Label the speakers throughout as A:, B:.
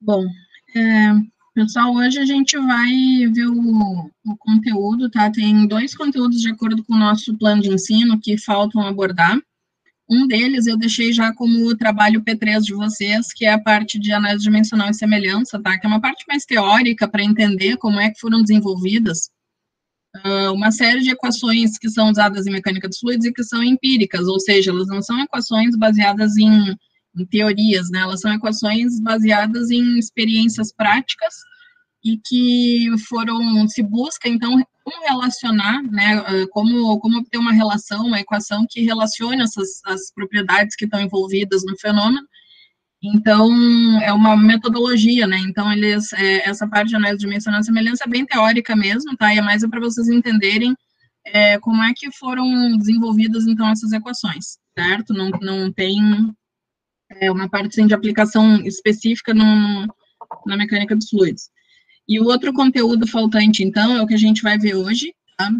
A: Bom, pessoal, hoje a gente vai ver o conteúdo, tá? Tem 2 conteúdos de acordo com o nosso plano de ensino que faltam abordar. Um deles eu deixei já como o trabalho P3 de vocês, que é a parte de análise dimensional e semelhança, tá? Que é uma parte mais teórica para entender como é que foram desenvolvidas uma série de equações que são usadas em mecânica dos fluidos e que são empíricas, ou seja, elas não são equações baseadas em teorias, né? Elas são equações baseadas em experiências práticas e que se busca, então, como relacionar, né, como obter uma relação, uma equação que relacione as propriedades que estão envolvidas no fenômeno. Então, é uma metodologia, né? Então, essa parte de análise dimensional de semelhança é bem teórica mesmo, tá? E é mais para vocês entenderem como é que foram desenvolvidas, então, essas equações, certo? Não tem uma parte assim, de aplicação específica na mecânica dos fluidos. E o outro conteúdo faltante, então, é o que a gente vai ver hoje, tá?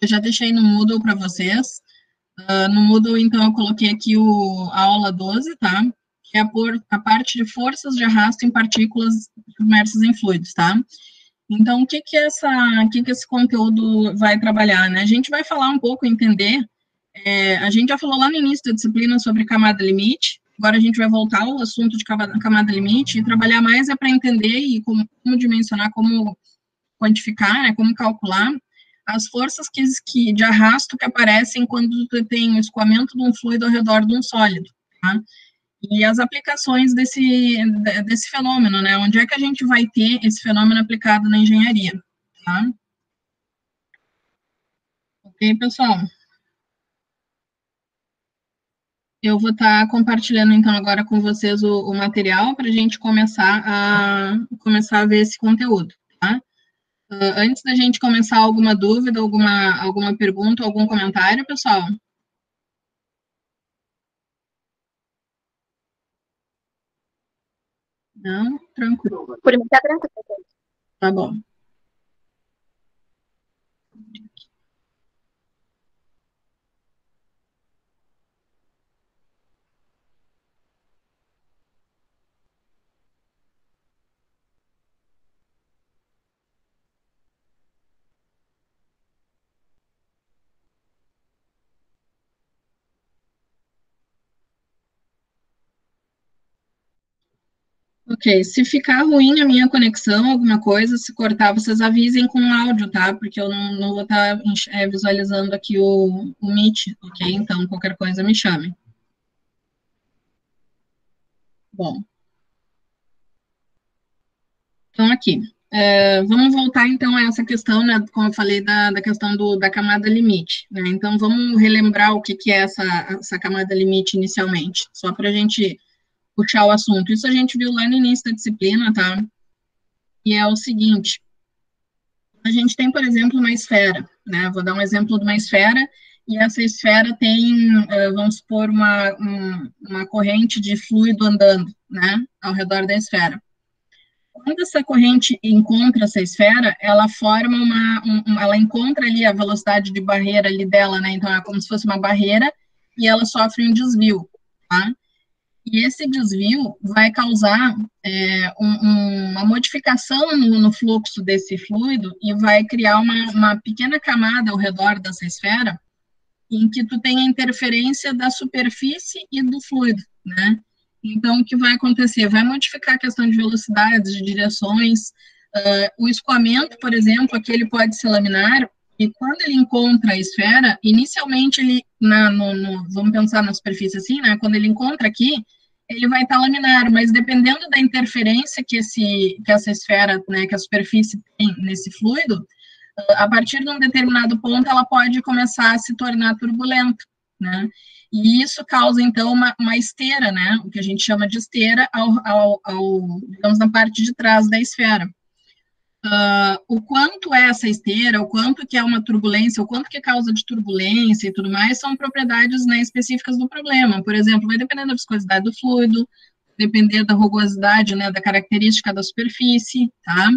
A: Eu já deixei no Moodle para vocês. No Moodle, então, eu coloquei aqui a aula 12, tá? Que é a parte de forças de arrasto em partículas submersas em fluidos, tá? Então, o que esse conteúdo vai trabalhar, né? A gente vai falar um pouco, entender, a gente já falou lá no início da disciplina sobre camada limite, agora a gente vai voltar ao assunto de camada limite e trabalhar mais para entender e como dimensionar, como quantificar, né, como calcular as forças de arrasto que aparecem quando tu tem o escoamento de um fluido ao redor de um sólido, tá? E as aplicações desse fenômeno, né? Onde é que a gente vai ter esse fenômeno aplicado na engenharia, tá? Ok, pessoal? Eu vou estar compartilhando, então, agora com vocês o material para a gente começar a ver esse conteúdo, tá? Antes da gente começar, alguma dúvida, alguma pergunta, algum comentário, pessoal? Não? Tranquilo.
B: Por mim tá tranquilo.
A: Tá bom. Ok, se ficar ruim a minha conexão, alguma coisa, se cortar, vocês avisem com áudio, tá? Porque eu não vou estar visualizando aqui o Meet, ok? Então, qualquer coisa me chame. Bom. Então, aqui. Vamos voltar, então, a essa questão, né? Como eu falei, da questão da camada limite, né? Então, vamos relembrar o que é essa camada limite inicialmente, só para a gente puxar o assunto. Isso a gente viu lá no início da disciplina, tá? E é o seguinte, a gente tem, por exemplo, uma esfera, né? Vou dar um exemplo de uma esfera, e essa esfera tem, vamos supor, uma corrente de fluido andando, né? Ao redor da esfera. Quando essa corrente encontra essa esfera, ela forma ela encontra ali a velocidade de barreira ali dela, né? Então, é como se fosse uma barreira, e ela sofre um desvio, tá? E esse desvio vai causar uma modificação no fluxo desse fluido e vai criar uma pequena camada ao redor dessa esfera em que tu tem a interferência da superfície e do fluido, né? Então, o que vai acontecer? Vai modificar a questão de velocidades, de direções, o escoamento, por exemplo, aqui ele pode ser laminar, e quando ele encontra a esfera, inicialmente ele, vamos pensar na superfície assim, né? Quando ele encontra aqui, ele vai estar laminar, mas dependendo da interferência que essa esfera, né, que a superfície tem nesse fluido, a partir de um determinado ponto, ela pode começar a se tornar turbulenta, né? E isso causa, então, uma esteira, né? O que a gente chama de esteira, digamos, na parte de trás da esfera. O quanto é essa esteira, o quanto que é uma turbulência, o quanto que é causa de turbulência e tudo mais, são propriedades, né, específicas do problema. Por exemplo, vai depender da viscosidade do fluido, depender da rugosidade, né, da característica da superfície, tá?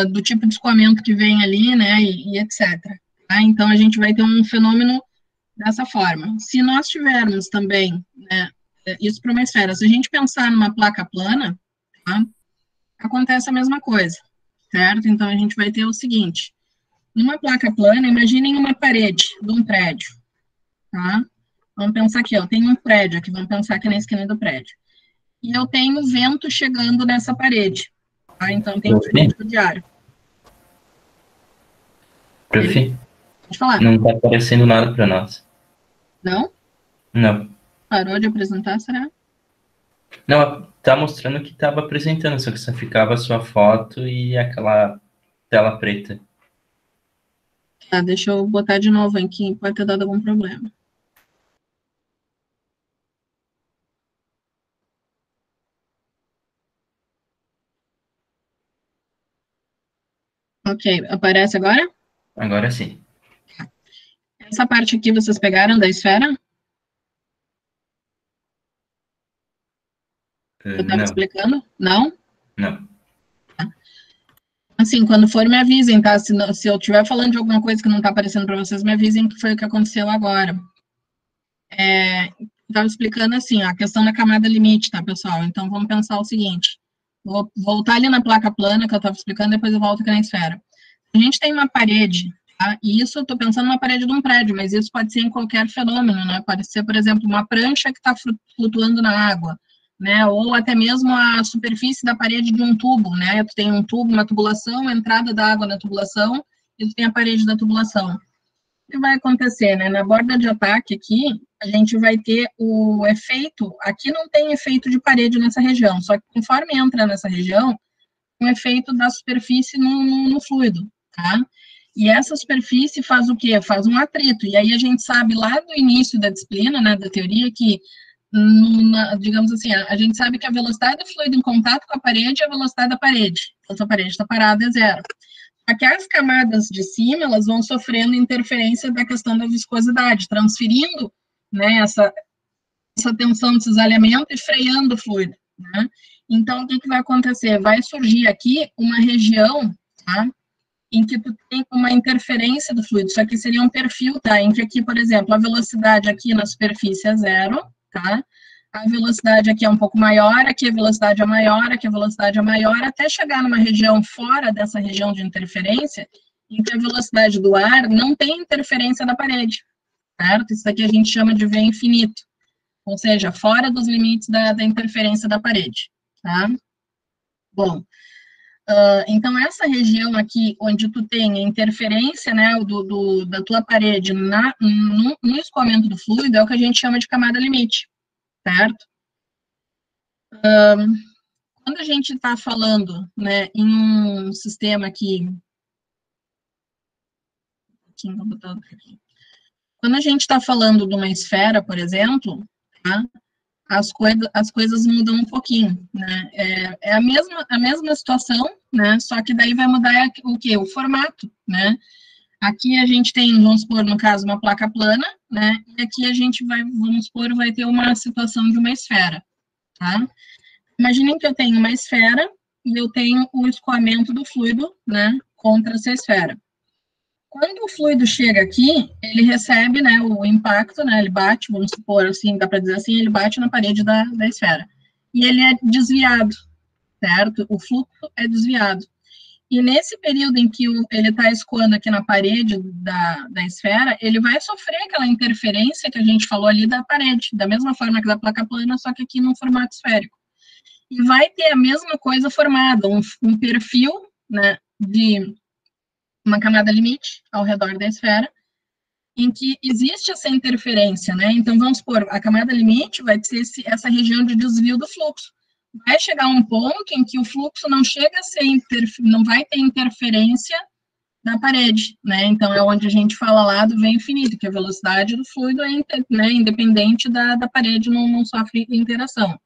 A: Do tipo de escoamento que vem ali, né, e etc. Tá? Então, a gente vai ter um fenômeno dessa forma. Se nós tivermos também, né, Isso para uma esfera. Se a gente pensar numa placa plana, tá, acontece a mesma coisa, certo? Então, a gente vai ter o seguinte, numa placa plana, imaginem uma parede de um prédio, tá? Vamos pensar aqui, ó, tem um prédio aqui, vamos pensar aqui na esquina do prédio. E eu tenho vento chegando nessa parede, tá? Então, tem um fluxo diário.
B: Profi,
A: pode falar.
B: Não tá aparecendo nada para nós.
A: Não?
B: Não.
A: Parou de apresentar, será?
B: Não, tá mostrando que tava apresentando, só que só ficava a sua foto e aquela tela preta.
A: Tá, deixa eu botar de novo aqui, pode ter dado algum problema. Ok, aparece agora?
B: Agora sim.
A: Essa parte aqui vocês pegaram da esfera? Eu estava
B: Não,
A: explicando? Não?
B: não.
A: Assim, quando for, me avisem, tá? Se eu estiver falando de alguma coisa que não está aparecendo para vocês, me avisem que foi o que aconteceu agora. Estava explicando assim, a questão da camada limite, tá, pessoal? Então, vamos pensar o seguinte. Vou voltar ali na placa plana que eu estava explicando, depois eu volto aqui na esfera. A gente tem uma parede, tá? E isso eu estou pensando numa parede de um prédio, mas isso pode ser em qualquer fenômeno, né? Pode ser, por exemplo, uma prancha que está flutuando na água, né? Ou até mesmo a superfície da parede de um tubo, né? Tu tem um tubo, uma tubulação, a entrada da água na tubulação, e tu tem a parede da tubulação. O que vai acontecer, né? Na borda de ataque aqui, a gente vai ter o efeito, aqui não tem efeito de parede nessa região, só que conforme entra nessa região, um efeito da superfície no fluido, tá? E essa superfície faz o quê? Faz um atrito. E aí a gente sabe lá do início da disciplina, né, da teoria, que, digamos assim, a gente sabe que a velocidade do fluido em contato com a parede é a velocidade da parede. Então, se a parede está parada, é zero. Aqui as camadas de cima, elas vão sofrendo interferência da questão da viscosidade, transferindo, né, essa tensão de cisalhamento e freando o fluido, né? Então, o que vai acontecer? Vai surgir aqui uma região, tá? Em que tu tem uma interferência do fluido, isso aqui seria um perfil, tá? Em que aqui, por exemplo, a velocidade aqui na superfície é zero, tá? A velocidade aqui é um pouco maior, aqui a velocidade é maior, aqui a velocidade é maior, até chegar numa região fora dessa região de interferência, em que a velocidade do ar não tem interferência da parede, certo? Isso aqui a gente chama de V infinito, ou seja, fora dos limites da interferência da parede, tá? Bom, então essa região aqui, onde tu tem a interferência, né, da tua parede no escoamento do fluido, é o que a gente chama de camada limite, certo? Quando a gente está falando, né, em um sistema aqui, quando a gente está falando de uma esfera, por exemplo, tá, as coisas mudam um pouquinho, né? É a mesma situação, né? Só que daí vai mudar o quê? O formato, né? Aqui a gente tem, vamos supor, no caso, uma placa plana, né? E aqui a gente vai, vamos supor, vai ter uma situação de uma esfera, tá? Imaginem que eu tenho uma esfera e eu tenho o escoamento do fluido, né, contra essa esfera. Quando o fluido chega aqui, ele recebe, né, o impacto, né, ele bate, vamos supor assim, dá para dizer assim, ele bate na parede da esfera. E ele é desviado, certo? O fluxo é desviado. E nesse período em que ele está escoando aqui na parede da esfera, ele vai sofrer aquela interferência que a gente falou ali da parede, da mesma forma que da placa plana, só que aqui num formato esférico. E vai ter a mesma coisa formada, um perfil, né, de uma camada limite ao redor da esfera, em que existe essa interferência, né? Então, vamos supor, a camada limite vai ser essa região de desvio do fluxo. Vai chegar um ponto em que o fluxo não chega a ser, não vai ter interferência da parede, né? Então, é onde a gente fala lá do V infinito, que a velocidade do fluido é, né, independente da parede, não sofre interação.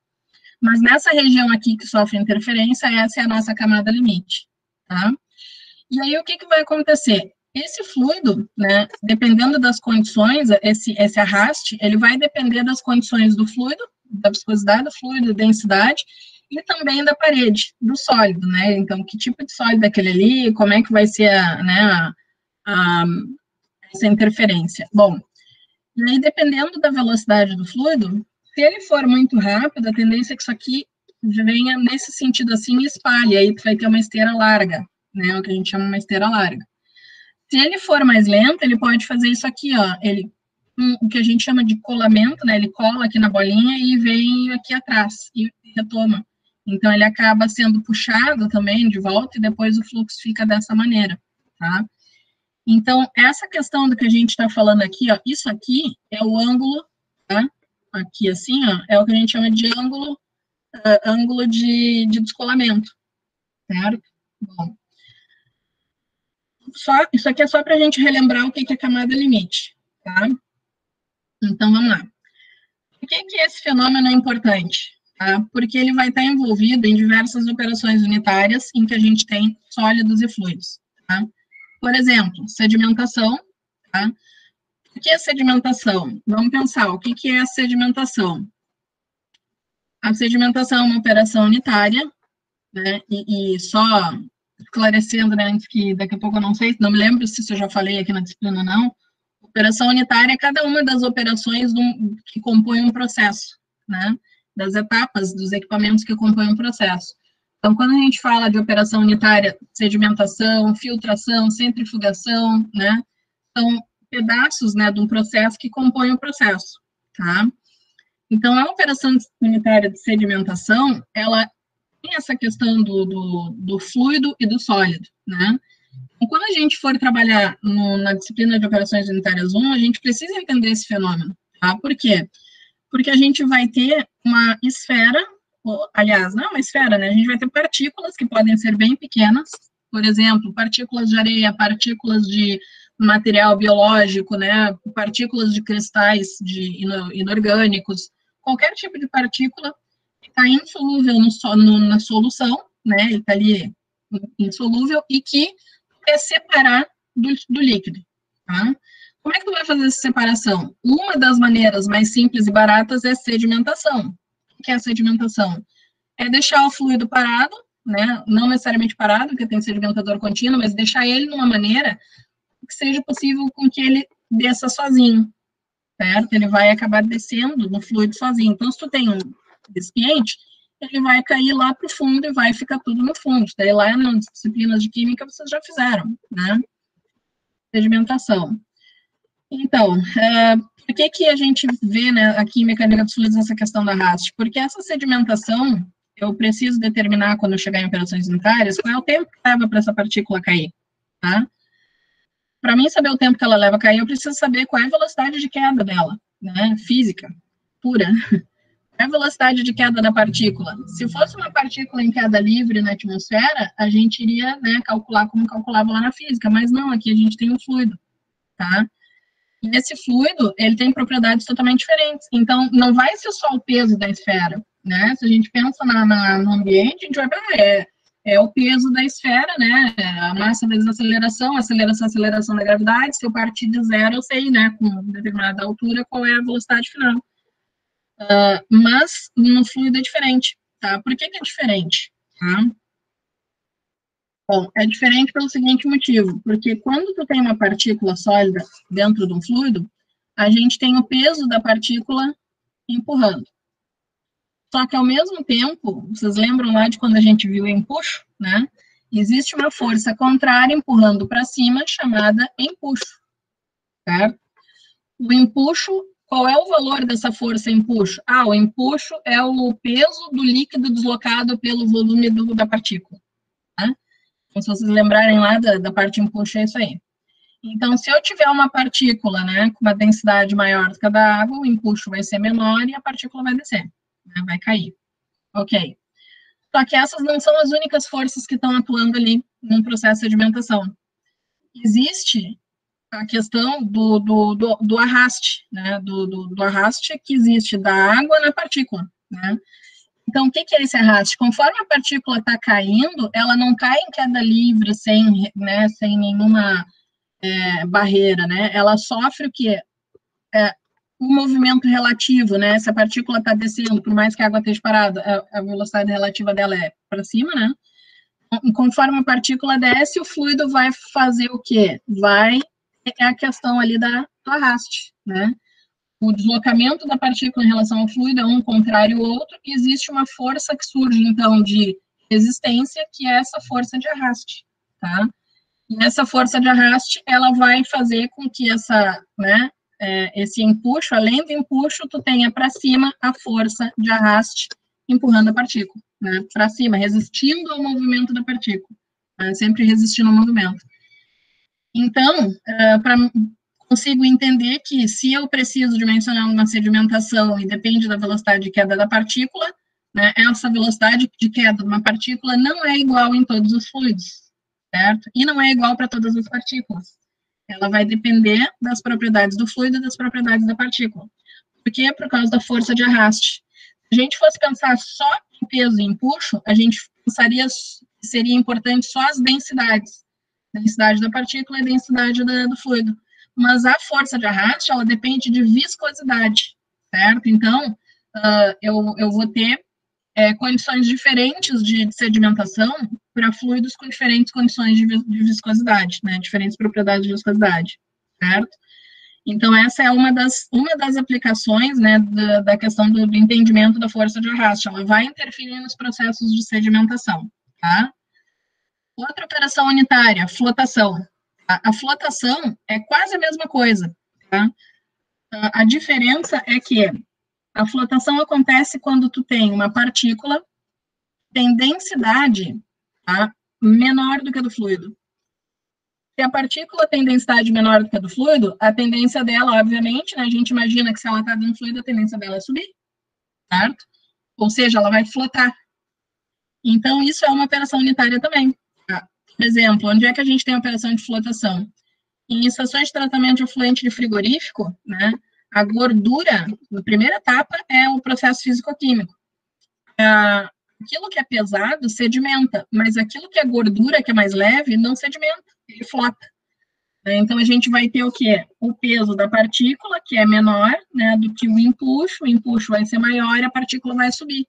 A: Mas nessa região aqui que sofre interferência, essa é a nossa camada limite, tá? E aí, o que vai acontecer? Esse fluido, né, dependendo das condições, esse arraste, ele vai depender das condições do fluido, da viscosidade do fluido, densidade, e também da parede, do sólido, né? Então, que tipo de sólido é aquele ali, como é que vai ser essa interferência? Bom, e aí, dependendo da velocidade do fluido, Se ele for muito rápido, a tendência é que isso aqui venha nesse sentido assim e espalhe, aí tu vai ter uma esteira larga, né, o que a gente chama uma esteira larga. Se ele for mais lento, ele pode fazer isso aqui, ó, o que a gente chama de colamento, né, ele cola aqui na bolinha e vem aqui atrás, e retoma. Então, ele acaba sendo puxado também de volta, e depois o fluxo fica dessa maneira, tá? Então, essa questão do que a gente está falando aqui, ó, isso aqui é o ângulo, tá? Aqui assim, ó, é o que a gente chama de ângulo de descolamento, certo? Bom, isso aqui é só para a gente relembrar o que é camada limite, tá? Então, vamos lá. Por que esse fenômeno é importante? Tá? Porque ele vai estar envolvido em diversas operações unitárias em que a gente tem sólidos e fluidos, tá? Por exemplo, sedimentação, tá? O que é sedimentação? Vamos pensar, o que é a sedimentação? A sedimentação é uma operação unitária, né? E só esclarecendo, né, antes que daqui a pouco eu não sei, não me lembro se eu já falei aqui na disciplina ou não, operação unitária é cada uma das operações que compõem um processo, né? Das etapas dos equipamentos que compõem um processo. Então, quando a gente fala de operação unitária, sedimentação, filtração, centrifugação, né? São pedaços, né, de um processo que compõem o processo, tá? Então, a operação unitária de sedimentação, ela tem essa questão do fluido e do sólido, né? Então, quando a gente for trabalhar na disciplina de operações unitárias 1, a gente precisa entender esse fenômeno, tá? Por quê? Porque a gente vai ter uma esfera, aliás, não é uma esfera, né? A gente vai ter partículas que podem ser bem pequenas, por exemplo, partículas de areia, partículas de material biológico, né? Partículas de cristais inorgânicos, qualquer tipo de partícula que está insolúvel na solução, né? Ele está ali insolúvel e que é separar do líquido, tá? Como é que tu vai fazer essa separação? Uma das maneiras mais simples e baratas é sedimentação. O que é a sedimentação? É deixar o fluido parado, né? Não necessariamente parado, porque tem sedimentador contínuo, mas deixar ele numa maneira que seja possível com que ele desça sozinho, certo? Ele vai acabar descendo no fluido sozinho. Então, se tu tem um recipiente, ele vai cair lá para o fundo e vai ficar tudo no fundo. Daí lá nas disciplinas de química vocês já fizeram, né? Sedimentação. Então, por que a gente vê, né, aqui em mecânica dos fluidos essa questão da arraste? Porque essa sedimentação, eu preciso determinar, quando eu chegar em operações unitárias, qual é o tempo que leva para essa partícula cair, tá? Para mim saber o tempo que ela leva a cair, eu preciso saber qual é a velocidade de queda dela, né, física, pura. A velocidade de queda da partícula. Se fosse uma partícula em queda livre na atmosfera, a gente iria, né, calcular como calculava lá na física, mas não, aqui a gente tem um fluido, tá? E esse fluido, ele tem propriedades totalmente diferentes. Então, não vai ser só o peso da esfera, né? Se a gente pensa no ambiente, a gente vai ver, é o peso da esfera, né? A massa vezes a aceleração, aceleração da gravidade. Se eu partir de zero, eu sei, né, com determinada altura, qual é a velocidade final. Mas no fluido é diferente, tá? Por que é diferente? Tá? Bom, é diferente pelo seguinte motivo, porque quando tu tem uma partícula sólida dentro de um fluido, a gente tem o peso da partícula empurrando. Só que ao mesmo tempo, vocês lembram lá de quando a gente viu o empuxo, né? Existe uma força contrária empurrando para cima, chamada empuxo, certo? O empuxo, qual é o valor dessa força empuxo? O empuxo é o peso do líquido deslocado pelo volume da partícula, tá? Então, se vocês lembrarem lá da parte empuxo, é isso aí. Então, se eu tiver uma partícula, né, com uma densidade maior do que a da água, o empuxo vai ser menor e a partícula vai descer, né, vai cair. Ok. Só que essas não são as únicas forças que estão atuando ali num processo de sedimentação. Existe a questão do arraste, né, do arraste que existe da água na partícula, né. Então, o que é esse arraste? Conforme a partícula está caindo, ela não cai em queda livre, sem nenhuma barreira, né? Ela sofre o quê? O movimento relativo, né? Se a partícula está descendo, por mais que a água esteja parada, a velocidade relativa dela é para cima, né? Conforme a partícula desce, o fluido vai fazer o quê? É a questão ali do arraste, né? o deslocamento da partícula em relação ao fluido é um contrário ao outro, e existe uma força que surge, então, de resistência, que é essa força de arraste, tá? E essa força de arraste, ela vai fazer com que esse empuxo, além do empuxo, tu tenha para cima a força de arraste empurrando a partícula, né? Para cima, resistindo ao movimento da partícula, né? Sempre resistindo ao movimento. Então, consigo entender que se eu preciso dimensionar uma sedimentação e depende da velocidade de queda da partícula, né, essa velocidade de queda de uma partícula não é igual em todos os fluidos, certo? E não é igual para todas as partículas. Ela vai depender das propriedades do fluido e das propriedades da partícula. Por quê? Por causa da força de arraste. Se a gente fosse pensar só em peso e empuxo, a gente pensaria que seria importante só as densidades. Densidade da partícula e densidade do fluido. Mas a força de arraste, ela depende de viscosidade, certo? Então, eu vou ter condições diferentes de sedimentação para fluidos com diferentes condições de viscosidade, né? Diferentes propriedades de viscosidade, certo? Então, essa é uma das aplicações, né, da questão do entendimento da força de arraste. Ela vai interferir nos processos de sedimentação, tá? Outra operação unitária, flotação. A flotação é quase a mesma coisa, tá? A diferença é que a flotação acontece quando tu tem uma partícula que tem densidade, tá, menor do que a do fluido. Se a partícula tem densidade menor do que a do fluido, a tendência dela, obviamente, né, a gente imagina que se ela está dentro do fluido, a tendência dela é subir, certo? Ou seja, ela vai flotar. Então, isso é uma operação unitária também. Tá? Por exemplo, onde é que a gente tem a operação de flotação? Em estações de tratamento de efluente de frigorífico, né, a gordura, a primeira etapa é o processo físico-químico. Aquilo que é pesado sedimenta, mas aquilo que é gordura, que é mais leve, não sedimenta, ele flota. Então, a gente vai ter o quê? O peso da partícula, que é menor, né, do que o empuxo vai ser maior e a partícula vai subir.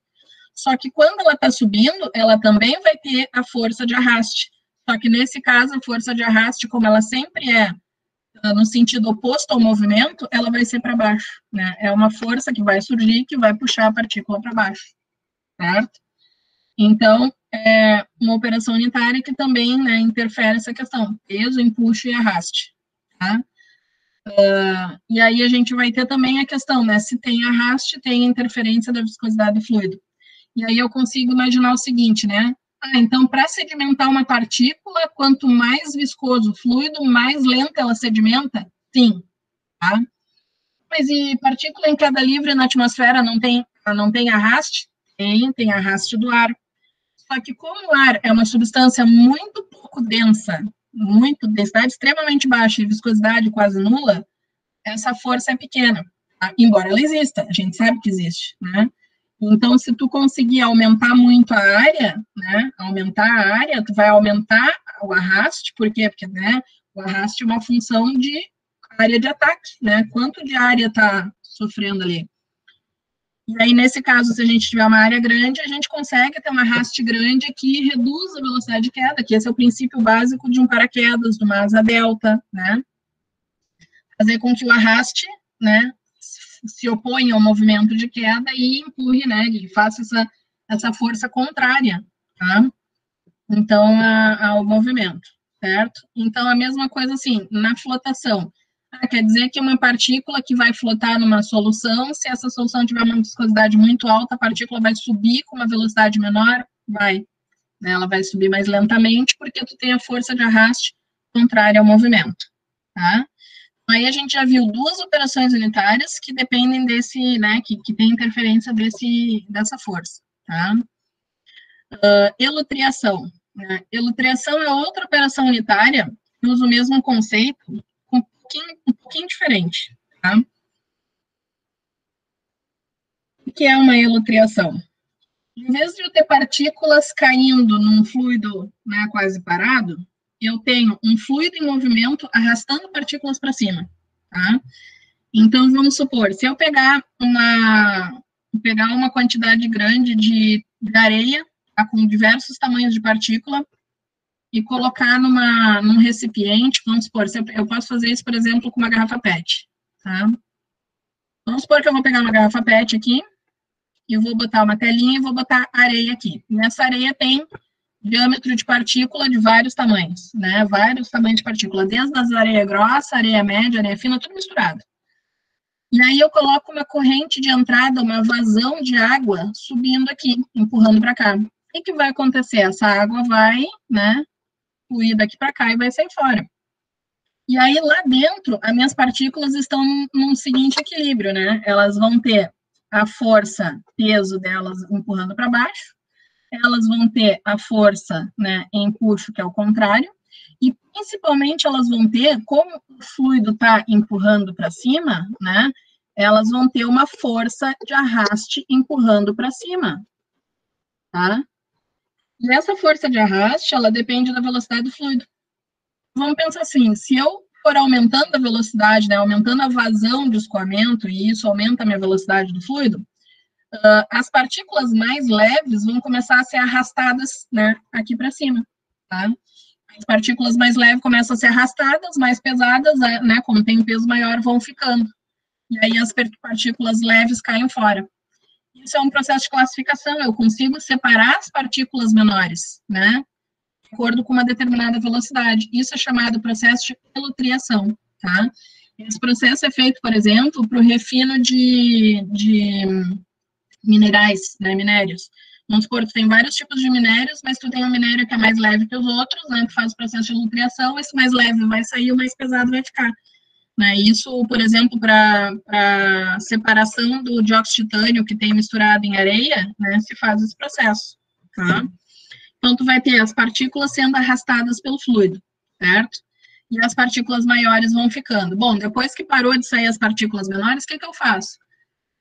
A: Só que quando ela está subindo, ela também vai ter a força de arraste. Só que nesse caso, a força de arraste, como ela sempre é no sentido oposto ao movimento, ela vai ser para baixo, né? É uma força que vai surgir, que vai puxar a partícula para baixo, certo? Então, é uma operação unitária que também, né, interfere essa questão, peso, empuxo e arraste, tá? E aí a gente vai ter também a questão, né, se tem arraste, tem interferência da viscosidade do fluido. E aí eu consigo imaginar o seguinte, né? Então, para sedimentar uma partícula, quanto mais viscoso o fluido, mais lenta ela sedimenta? Sim, tá? Mas e partícula em queda livre na atmosfera não tem arraste? Tem arraste do ar. Só que como o ar é uma substância muito pouco densa, densidade extremamente baixa e viscosidade quase nula, essa força é pequena, tá? Embora ela exista, a gente sabe que existe, né? Então, se tu conseguir aumentar muito a área, né, tu vai aumentar o arraste, por quê? Porque, né, o arraste é uma função de área de ataque, né, quanto de área está sofrendo ali. E aí, nesse caso, se a gente tiver uma área grande, a gente consegue ter um arraste grande que reduz a velocidade de queda, que esse é o princípio básico de um paraquedas, de uma asa delta, né, fazer com que o arraste, né, se opõe ao movimento de queda e empurre, né, e faça essa força contrária, tá? Então, ao movimento, certo? Então, a mesma coisa assim, na flotação. Quer dizer que uma partícula que vai flotar numa solução, se essa solução tiver uma viscosidade muito alta, a partícula vai subir com uma velocidade menor? Vai. Né? Ela vai subir mais lentamente, porque tu tem a força de arraste contrária ao movimento, tá? Aí a gente já viu duas operações unitárias que dependem desse, né, que tem interferência dessa força, tá? Elutriação. Né? Elutriação é outra operação unitária que usa o mesmo conceito, um pouquinho diferente, tá? O que é uma elutriação? Em vez de eu ter partículas caindo num fluido, né, quase parado, eu tenho um fluido em movimento arrastando partículas para cima, tá? Então, vamos supor, se eu pegar uma quantidade grande de areia, tá, com diversos tamanhos de partícula, e colocar num recipiente, vamos supor, eu posso fazer isso, por exemplo, com uma garrafa PET, tá? Vamos supor que eu vou pegar uma garrafa PET aqui, e vou botar uma telinha e vou botar areia aqui. Nessa areia tem diâmetro de partícula de vários tamanhos, né? Vários tamanhos de partícula, desde as areia grossa, areia média, areia fina, tudo misturado. E aí eu coloco uma corrente de entrada, uma vazão de água subindo aqui, empurrando para cá. O que vai acontecer? Essa água vai, né, fluir daqui para cá e vai sair fora. E aí lá dentro, as minhas partículas estão num seguinte equilíbrio, né? Elas vão ter a força, peso delas empurrando para baixo, elas vão ter a força, né, empuxo, que é o contrário, e principalmente elas vão ter, como o fluido está empurrando para cima, né, elas vão ter uma força de arraste empurrando para cima, tá? E essa força de arraste, ela depende da velocidade do fluido. Vamos pensar assim, se eu for aumentando a velocidade, né, aumentando a vazão de escoamento, e isso aumenta a minha velocidade do fluido, as partículas mais leves vão começar a ser arrastadas, né, aqui para cima, tá? As partículas mais leves começam a ser arrastadas, mais pesadas, né, como tem um peso maior, vão ficando. E aí as partículas leves caem fora. Isso é um processo de classificação, eu consigo separar as partículas menores, né, de acordo com uma determinada velocidade. Isso é chamado processo de elutriação, tá? Esse processo é feito, por exemplo, para o refino de minerais, né, minérios. Vamos supor, tu tem vários tipos de minérios, mas tu tem um minério que é mais leve que os outros, né, tu faz o processo de lubriação, esse mais leve vai sair, o mais pesado vai ficar. Né, isso, por exemplo, para separação do dióxido de titânio que tem misturado em areia, né, se faz esse processo, tá? Então, tu vai ter as partículas sendo arrastadas pelo fluido, certo? E as partículas maiores vão ficando. Bom, depois que parou de sair as partículas menores, o que eu faço?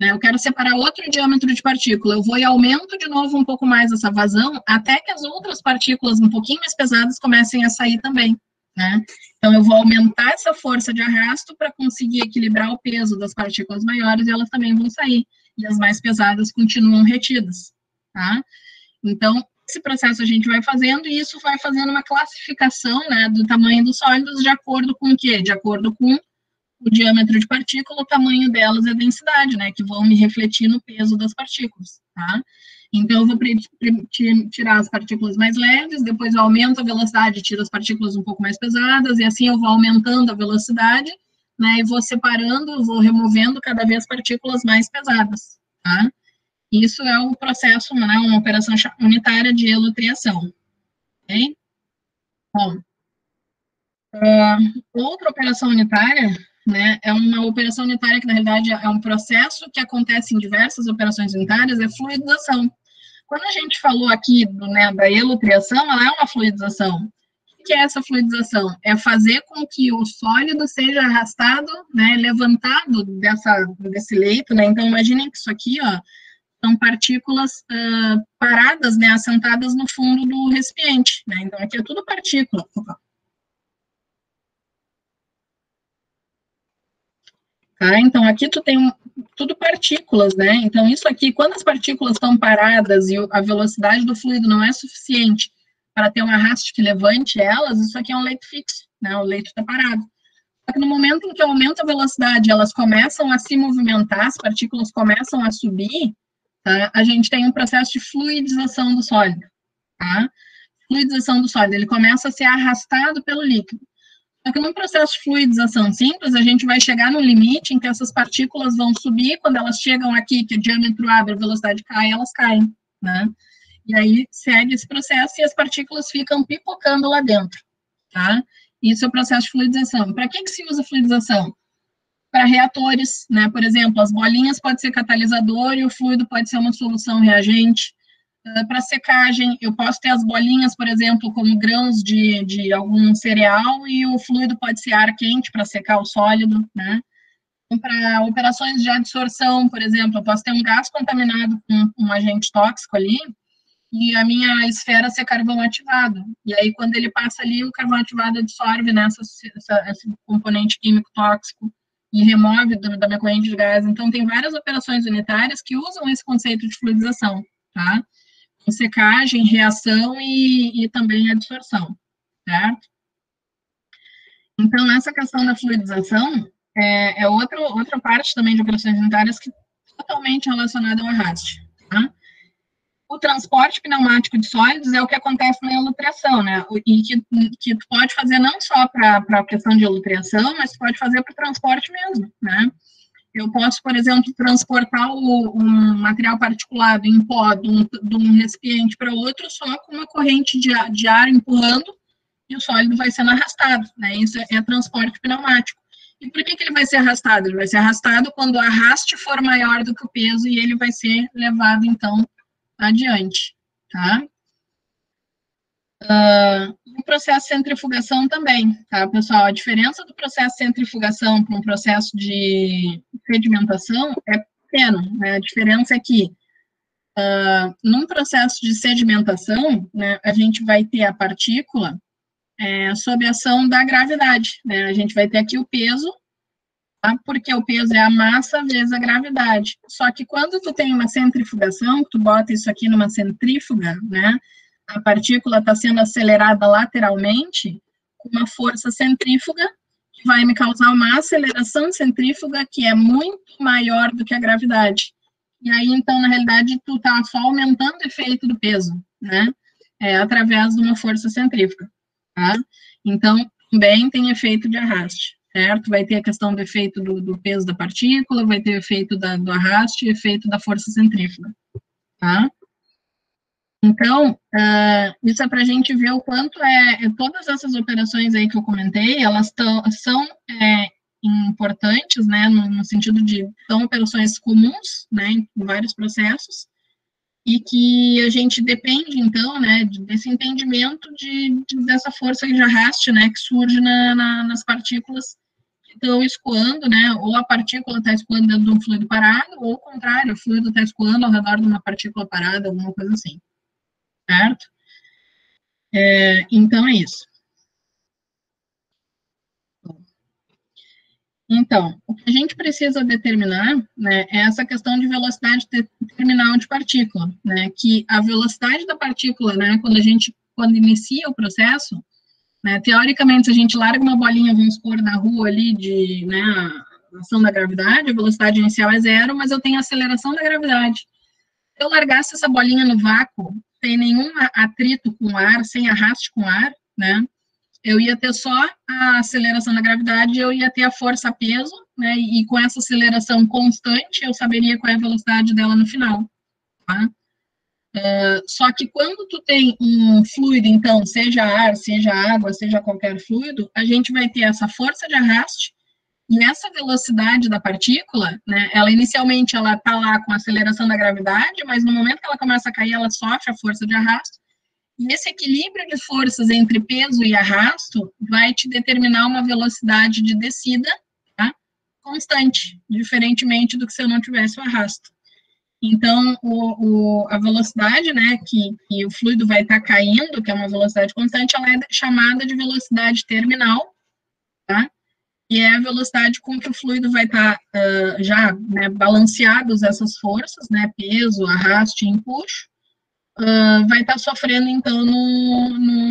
A: Eu quero separar outro diâmetro de partícula, eu vou e aumento de novo um pouco mais essa vazão, até que as outras partículas um pouquinho mais pesadas comecem a sair também, né? Então, eu vou aumentar essa força de arrasto para conseguir equilibrar o peso das partículas maiores e elas também vão sair, e as mais pesadas continuam retidas, tá? Então, esse processo a gente vai fazendo e isso vai fazendo uma classificação, né, do tamanho dos sólidos de acordo com o quê? De acordo com o diâmetro de partícula, o tamanho delas e a densidade, né, que vão me refletir no peso das partículas, tá? Então, eu vou tirar as partículas mais leves, depois eu aumento a velocidade, tiro as partículas um pouco mais pesadas, e assim eu vou aumentando a velocidade, né, e vou separando, vou removendo cada vez partículas mais pesadas, tá? Isso é o processo, né, uma operação unitária de elutriação, ok? Bom, outra operação unitária, né, é uma operação unitária que, na realidade, é um processo que acontece em diversas operações unitárias, é fluidização. Quando a gente falou aqui né, da elutriação, ela é uma fluidização. O que é essa fluidização? É fazer com que o sólido seja arrastado, né, levantado desse leito, né? Então, imaginem que isso aqui, ó, são partículas paradas, né, assentadas no fundo do recipiente, né? Então, aqui é tudo partícula. Tá? Então, aqui tu tem tudo partículas, né? Então, isso aqui, quando as partículas estão paradas e a velocidade do fluido não é suficiente para ter um arraste que levante elas, isso aqui é um leito fixo, né? O leito está parado. Só que no momento em que aumenta a velocidade, elas começam a se movimentar, as partículas começam a subir, tá? A gente tem um processo de fluidização do sólido, tá? Fluidização do sólido, ele começa a ser arrastado pelo líquido. Só que num processo de fluidização simples, a gente vai chegar no limite em que essas partículas vão subir, quando elas chegam aqui, que o diâmetro abre, a velocidade cai, elas caem, né? E aí segue esse processo e as partículas ficam pipocando lá dentro, tá? Isso é o processo de fluidização. Para que se usa fluidização? Para reatores, né? Por exemplo, as bolinhas podem ser catalisador e o fluido pode ser uma solução reagente. Para secagem, eu posso ter as bolinhas, por exemplo, como grãos de algum cereal e o fluido pode ser ar quente para secar o sólido, né? Então, para operações de adsorção, por exemplo, eu posso ter um gás contaminado com um agente tóxico ali e a minha esfera ser carvão ativado. E aí, quando ele passa ali, o carvão ativado absorve esse componente químico tóxico e remove da minha corrente de gás. Então, tem várias operações unitárias que usam esse conceito de fluidização, tá? Secagem, reação e também adsorção, certo? Então, essa questão da fluidização, é outra parte também de operações unitárias que é totalmente relacionada ao arraste, tá? O transporte pneumático de sólidos é o que acontece na elutriação, né? E que tu pode fazer não só para a questão de elutriação, mas tu pode fazer para o transporte mesmo, né? Eu posso, por exemplo, transportar um material particulado em pó de um recipiente para outro só com uma corrente de ar empurrando e o sólido vai sendo arrastado, né? Isso é transporte pneumático. E por que ele vai ser arrastado? Ele vai ser arrastado quando o arraste for maior do que o peso e ele vai ser levado, então, adiante, tá? O processo de centrifugação também, tá, pessoal? A diferença do processo de centrifugação para um processo de sedimentação é pequena, né? A diferença é que, num processo de sedimentação, né, a gente vai ter a partícula sob a ação da gravidade, né? A gente vai ter aqui o peso, tá? Porque o peso é a massa vezes a gravidade. Só que quando tu tem uma centrifugação, tu bota isso aqui numa centrífuga, né? A partícula está sendo acelerada lateralmente com uma força centrífuga que vai me causar uma aceleração centrífuga que é muito maior do que a gravidade. E aí, então, na realidade, tu está só aumentando o efeito do peso, né? Através de uma força centrífuga, tá? Então, também tem efeito de arraste, certo? Vai ter a questão do efeito do peso da partícula, vai ter o efeito do arraste e efeito da força centrífuga, tá? Então, isso é para a gente ver o quanto todas essas operações aí que eu comentei, elas são importantes, né, no sentido de, são operações comuns, né, em vários processos, e que a gente depende, então, né, desse entendimento dessa força de arraste, né, que surge nas partículas que estão escoando, né, ou a partícula está escoando dentro de um fluido parado, ou o contrário, o fluido está escoando ao redor de uma partícula parada, alguma coisa assim. Certo? Então, é isso. Então, o que a gente precisa determinar, né, é essa questão de velocidade terminal de partícula, né, que a velocidade da partícula, né, quando inicia o processo, né, teoricamente, se a gente larga uma bolinha, vamos supor, na rua ali, né, a ação da gravidade, a velocidade inicial é 0, mas eu tenho a aceleração da gravidade. Se eu largasse essa bolinha no vácuo, sem nenhum atrito com o ar, sem arraste com o ar, né, eu ia ter só a aceleração da gravidade, eu ia ter a força-peso, né, e com essa aceleração constante, eu saberia qual é a velocidade dela no final, tá? Só que quando tu tem um fluido, então, seja ar, seja água, seja qualquer fluido, a gente vai ter essa força de arraste, e essa velocidade da partícula, né, ela inicialmente ela está lá com a aceleração da gravidade, mas no momento que ela começa a cair, ela sofre a força de arrasto, e esse equilíbrio de forças entre peso e arrasto vai te determinar uma velocidade de descida, tá, constante, diferentemente do que se eu não tivesse o arrasto. Então, a velocidade, né, que o fluido vai estar caindo, que é uma velocidade constante, ela é chamada de velocidade terminal, tá? E é a velocidade com que o fluido vai estar já, né, balanceados essas forças, né, peso, arraste e empuxo, vai estar sofrendo, então,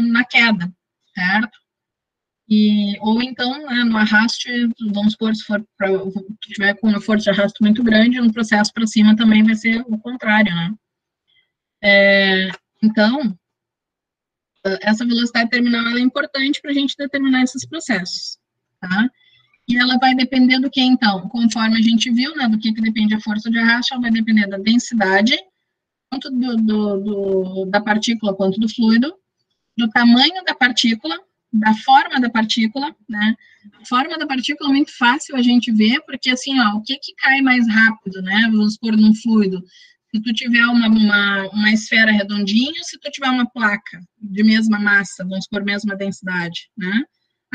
A: na queda, certo? Ou então, né, no arraste, vamos supor, se for tiver com uma força de arrasto muito grande, no processo para cima também vai ser o contrário, né? Então, essa velocidade terminal ela é importante para a gente determinar esses processos, tá? E ela vai depender do que, então? Conforme a gente viu, né, do que depende a força de arrasto, ela vai depender da densidade, tanto da partícula quanto do fluido, do tamanho da partícula, da forma da partícula, né? A forma da partícula é muito fácil a gente ver, porque assim, ó, o que cai mais rápido, né? Vamos supor num fluido. Se tu tiver uma esfera redondinha, se tu tiver uma placa de mesma massa, vamos supor, mesma densidade, né?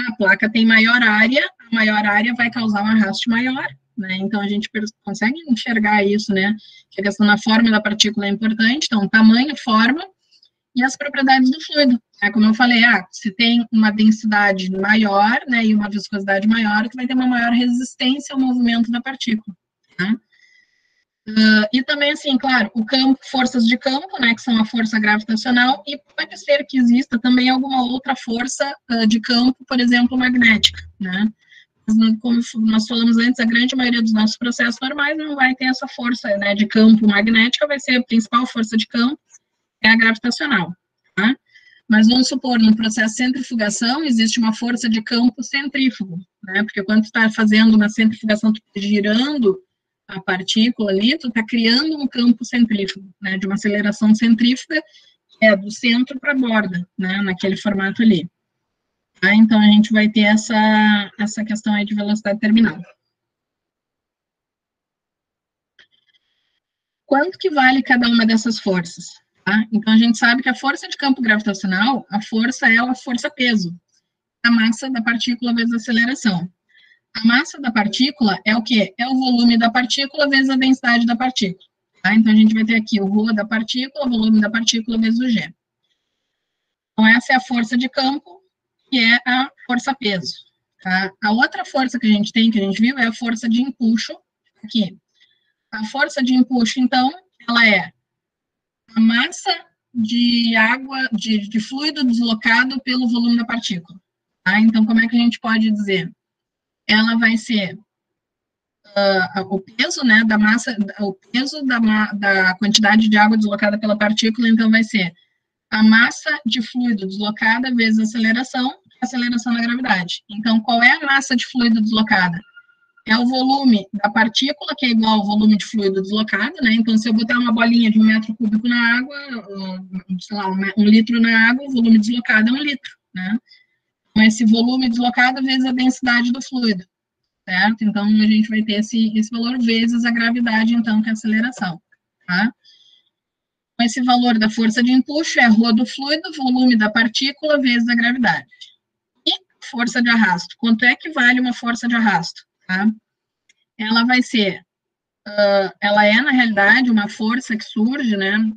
A: A placa tem maior área, a maior área vai causar um arraste maior, né? Então, a gente consegue enxergar isso, né? Que a questão da forma da partícula é importante, então, tamanho, forma, e as propriedades do fluido. Como eu falei, se tem uma densidade maior, né, e uma viscosidade maior, tu vai ter uma maior resistência ao movimento da partícula, tá? E também, assim, claro, o campo, forças de campo, né, que são a força gravitacional, e pode ser que exista também alguma outra força de campo, por exemplo, magnética, né? como nós falamos antes, a grande maioria dos nossos processos normais não vai ter essa força, né, de campo magnética, vai ser a principal força de campo, é a gravitacional, tá? Mas vamos supor, no processo de centrifugação, existe uma força de campo centrífugo, né? Porque quando tu está fazendo uma centrifugação, tu está girando a partícula ali, tu está criando um campo centrífugo, né? De uma aceleração centrífuga, que é do centro para a borda, né? Naquele formato ali. Tá? Então, a gente vai ter essa questão aí de velocidade terminal. Quanto que vale cada uma dessas forças? Tá? Então, a gente sabe que a força de campo gravitacional, a força é a força-peso, a massa da partícula vezes a aceleração. A massa da partícula é o quê? É o volume da partícula vezes a densidade da partícula. Tá? Então, a gente vai ter aqui o ρ da partícula, o volume da partícula vezes o g. Então, essa é a força de campo, que é a força-peso. Tá? A outra força que a gente tem, que a gente viu, é a força de empuxo, aqui. A força de empuxo, então, ela é a massa de água, de fluido deslocado pelo volume da partícula. Tá? Então, como é que a gente pode dizer? Ela vai ser o peso, né, da massa, o peso da quantidade de água deslocada pela partícula, então vai ser a massa de fluido deslocada vezes a aceleração da gravidade. Então, qual é a massa de fluido deslocada? É o volume da partícula, que é igual ao volume de fluido deslocado, né? Então, se eu botar uma bolinha de 1 metro cúbico na água, sei lá, 1 litro na água, o volume deslocado é 1 litro, né? Então, esse volume deslocado vezes a densidade do fluido, certo? Então, a gente vai ter esse valor vezes a gravidade, então, que é a aceleração, tá? Esse valor da força de empuxo é ρ do fluido, volume da partícula vezes a gravidade. E força de arrasto. Quanto é que vale uma força de arrasto? Tá? Ela vai ser, ela é, na realidade, uma força que surge, né,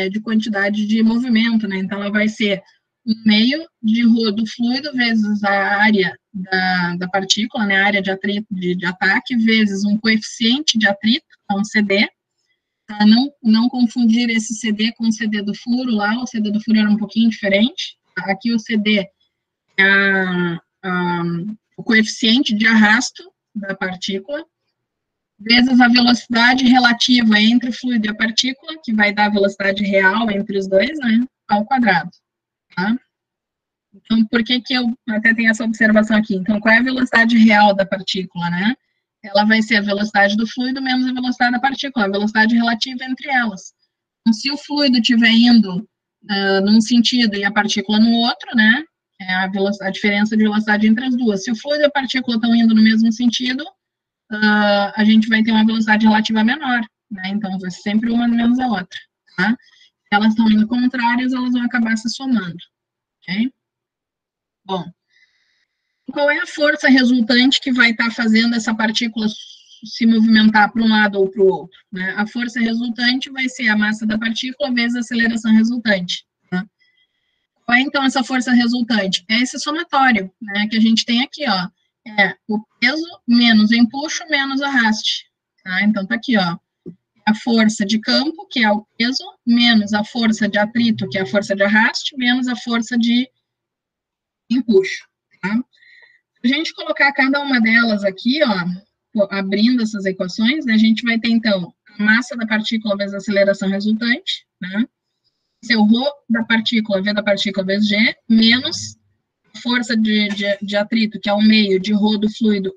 A: de quantidade de movimento, né? Então, ela vai ser 1/2 de ρ do fluido vezes a área da partícula, né, a área de atrito, de ataque, vezes um coeficiente de atrito, então CD. Tá? Não confundir esse CD com o CD do furo lá, o CD do furo era um pouquinho diferente. Aqui o CD é o coeficiente de arrasto da partícula, vezes a velocidade relativa entre o fluido e a partícula, que vai dar a velocidade real entre os dois, né, ao quadrado. Tá? Então, por que eu até tenho essa observação aqui? Então, qual é a velocidade real da partícula, né? Ela vai ser a velocidade do fluido menos a velocidade da partícula, a velocidade relativa entre elas. Então, se o fluido estiver indo num sentido e a partícula no outro, né, é a diferença de velocidade entre as duas. Se o fluido e a partícula estão indo no mesmo sentido, a gente vai ter uma velocidade relativa menor, né, então vai ser sempre uma menos a outra, tá? Se elas estão indo contrárias, elas vão acabar se somando, ok? Bom, qual é a força resultante que vai estar fazendo essa partícula se movimentar para um lado ou para o outro? Né? A força resultante vai ser a massa da partícula vezes a aceleração resultante. Tá? Qual é, então, essa força resultante? É esse somatório, né, que a gente tem aqui, ó. É o peso menos o empuxo menos o arraste. Tá? Então, tá aqui, ó. A força de campo, que é o peso, menos a força de atrito, que é a força de arraste, menos a força de empuxo. Tá? Se a gente colocar cada uma delas aqui, ó, abrindo essas equações, né, a gente vai ter, então, a massa da partícula vezes a aceleração resultante, né? Seu ρ da partícula, V da partícula vezes G, menos a força de atrito, que é o meio de ρ do fluido,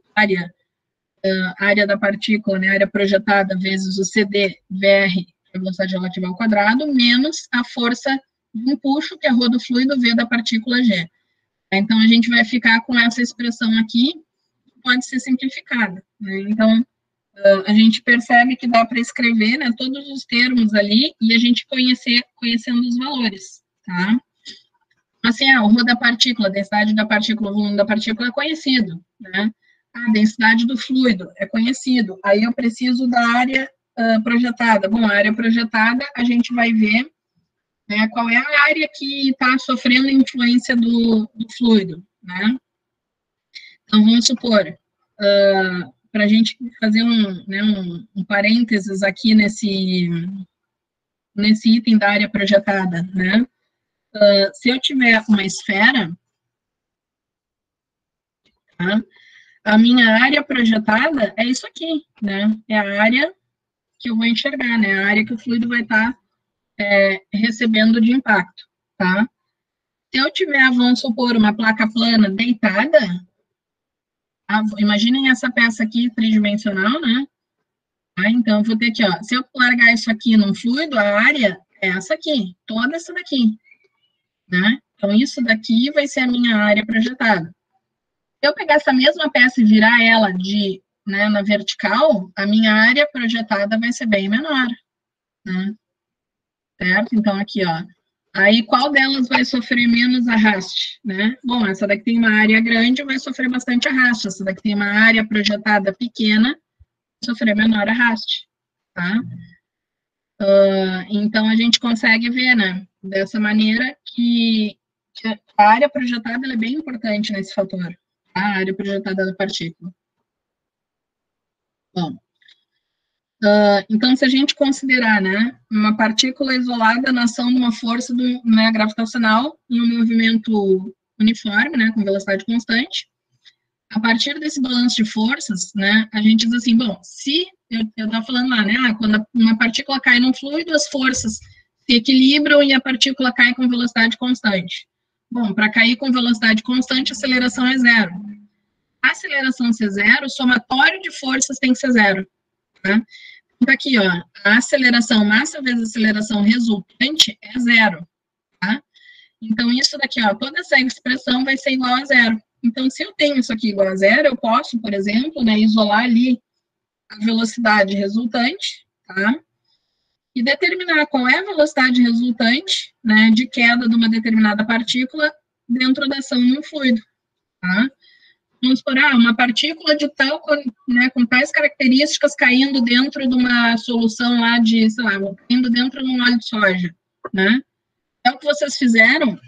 A: área da partícula, né, área projetada, vezes o CD, VR, que é a velocidade relativa ao quadrado, menos a força de empuxo, que é ρ do fluido, V da partícula G. Então, a gente vai ficar com essa expressão aqui, que pode ser simplificada. Né? Então, a gente percebe que dá para escrever, né, todos os termos ali e a gente conhecendo os valores. Tá? Assim, o ρ da partícula, a densidade da partícula, o volume da partícula é conhecido. Né? A densidade do fluido é conhecido. Aí eu preciso da área projetada. Bom, a área projetada, a gente vai ver, né, qual é a área que está sofrendo influência do fluido, né? Então, vamos supor, para a gente fazer um parênteses aqui nesse item da área projetada, né? Se eu tiver uma esfera, tá? a minha área projetada é isso aqui, né? É a área que eu vou enxergar, né? A área que o fluido vai estar recebendo de impacto, tá? Se eu tiver, vamos supor, uma placa plana deitada, imaginem essa peça aqui tridimensional, né? Então, eu vou ter aqui, ó, se eu largar isso aqui num fluido, a área é essa aqui, toda essa daqui, né? Então, isso daqui vai ser a minha área projetada. Se eu pegar essa mesma peça e virar ela na vertical, a minha área projetada vai ser bem menor, né? Certo? Então, aqui, ó. Aí, qual delas vai sofrer menos arraste, né? Bom, essa daqui tem uma área grande, vai sofrer bastante arraste. Essa daqui tem uma área projetada pequena, vai sofrer menor arraste, tá? Então, a gente consegue ver, né? Dessa maneira que a área projetada é bem importante nesse fator, tá? A área projetada da partícula. Bom, então, se a gente considerar, né, uma partícula isolada na ação de uma força gravitacional em um movimento uniforme, né, com velocidade constante, a partir desse balanço de forças, né, a gente diz assim, bom, se eu estava falando lá, né, quando uma partícula cai num fluido, as forças se equilibram e a partícula cai com velocidade constante. Bom, para cair com velocidade constante, a aceleração é zero. A aceleração ser zero, o somatório de forças tem que ser zero, tá? Então, aqui, ó, a aceleração, massa vezes aceleração resultante é zero, tá? Então, isso daqui, ó, toda essa expressão vai ser igual a zero. Então, se eu tenho isso aqui igual a zero, eu posso, por exemplo, né, isolar ali a velocidade resultante, tá? E determinar qual é a velocidade resultante, né, de queda de uma determinada partícula dentro da ação de um fluido, tá? Vamos supor, uma partícula de tal, né, com tais características caindo dentro de uma solução lá de, sei lá, caindo dentro de um óleo de soja, né? É o que vocês fizeram,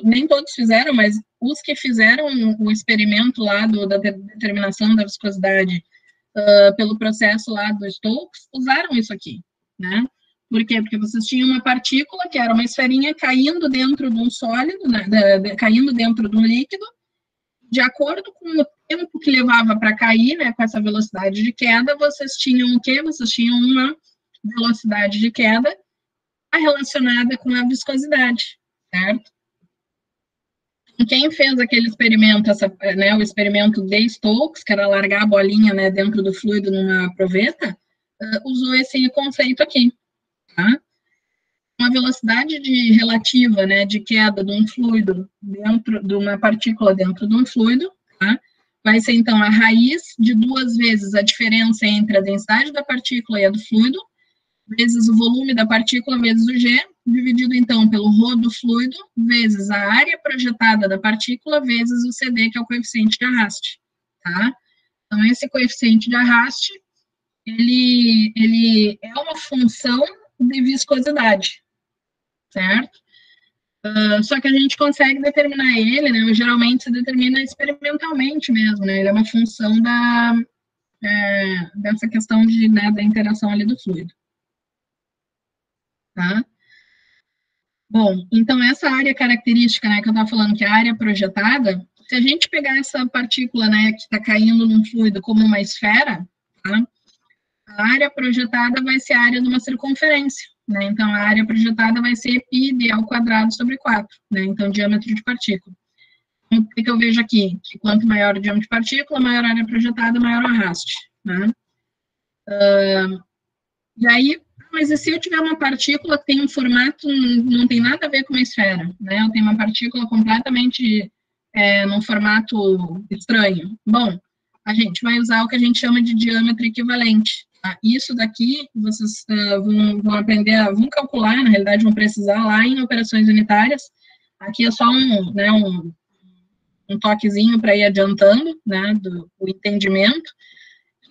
A: nem todos fizeram, mas os que fizeram o experimento lá da determinação da viscosidade pelo processo lá do Stokes, usaram isso aqui, né? Por quê? Porque vocês tinham uma partícula que era uma esferinha caindo dentro de um sólido, né, caindo dentro de um líquido, de acordo com o tempo que levava para cair, né, com essa velocidade de queda, vocês tinham o quê? Vocês tinham uma velocidade de queda relacionada com a viscosidade, certo? Quem fez aquele experimento, o experimento de Stokes, que era largar a bolinha, né, dentro do fluido numa proveta, usou esse conceito aqui, tá? Uma velocidade relativa, né, de queda de um fluido dentro de uma partícula dentro de um fluido, tá? Vai ser, então, a raiz de 2 vezes a diferença entre a densidade da partícula e a do fluido, vezes o volume da partícula, vezes o G, dividido, então, pelo ρ do fluido, vezes a área projetada da partícula, vezes o CD, que é o coeficiente de arraste, tá? Então, esse coeficiente de arraste, ele é uma função de viscosidade, certo? Só que a gente consegue determinar ele, né? Geralmente se determina experimentalmente mesmo, né? Ele é uma função dessa questão da interação ali do fluido. Tá? Bom, então essa área característica, né, que eu estava falando, que é a área projetada, se a gente pegar essa partícula, né, que está caindo num fluido como uma esfera, tá? A área projetada vai ser a área de uma circunferência, né? Então, a área projetada vai ser πd ao quadrado sobre 4, né? Então, diâmetro de partícula. Então, o que eu vejo aqui? Que quanto maior o diâmetro de partícula, maior a área projetada, maior o arraste, né? E aí, mas e se eu tiver uma partícula que tem um formato, não tem nada a ver com uma esfera, né? Eu tenho uma partícula completamente num formato estranho. Bom, a gente vai usar o que a gente chama de diâmetro equivalente. Tá? Isso daqui, vocês vão aprender, vão calcular, na realidade, vão precisar lá em operações unitárias. Aqui é só um toquezinho para ir adiantando, né, do entendimento.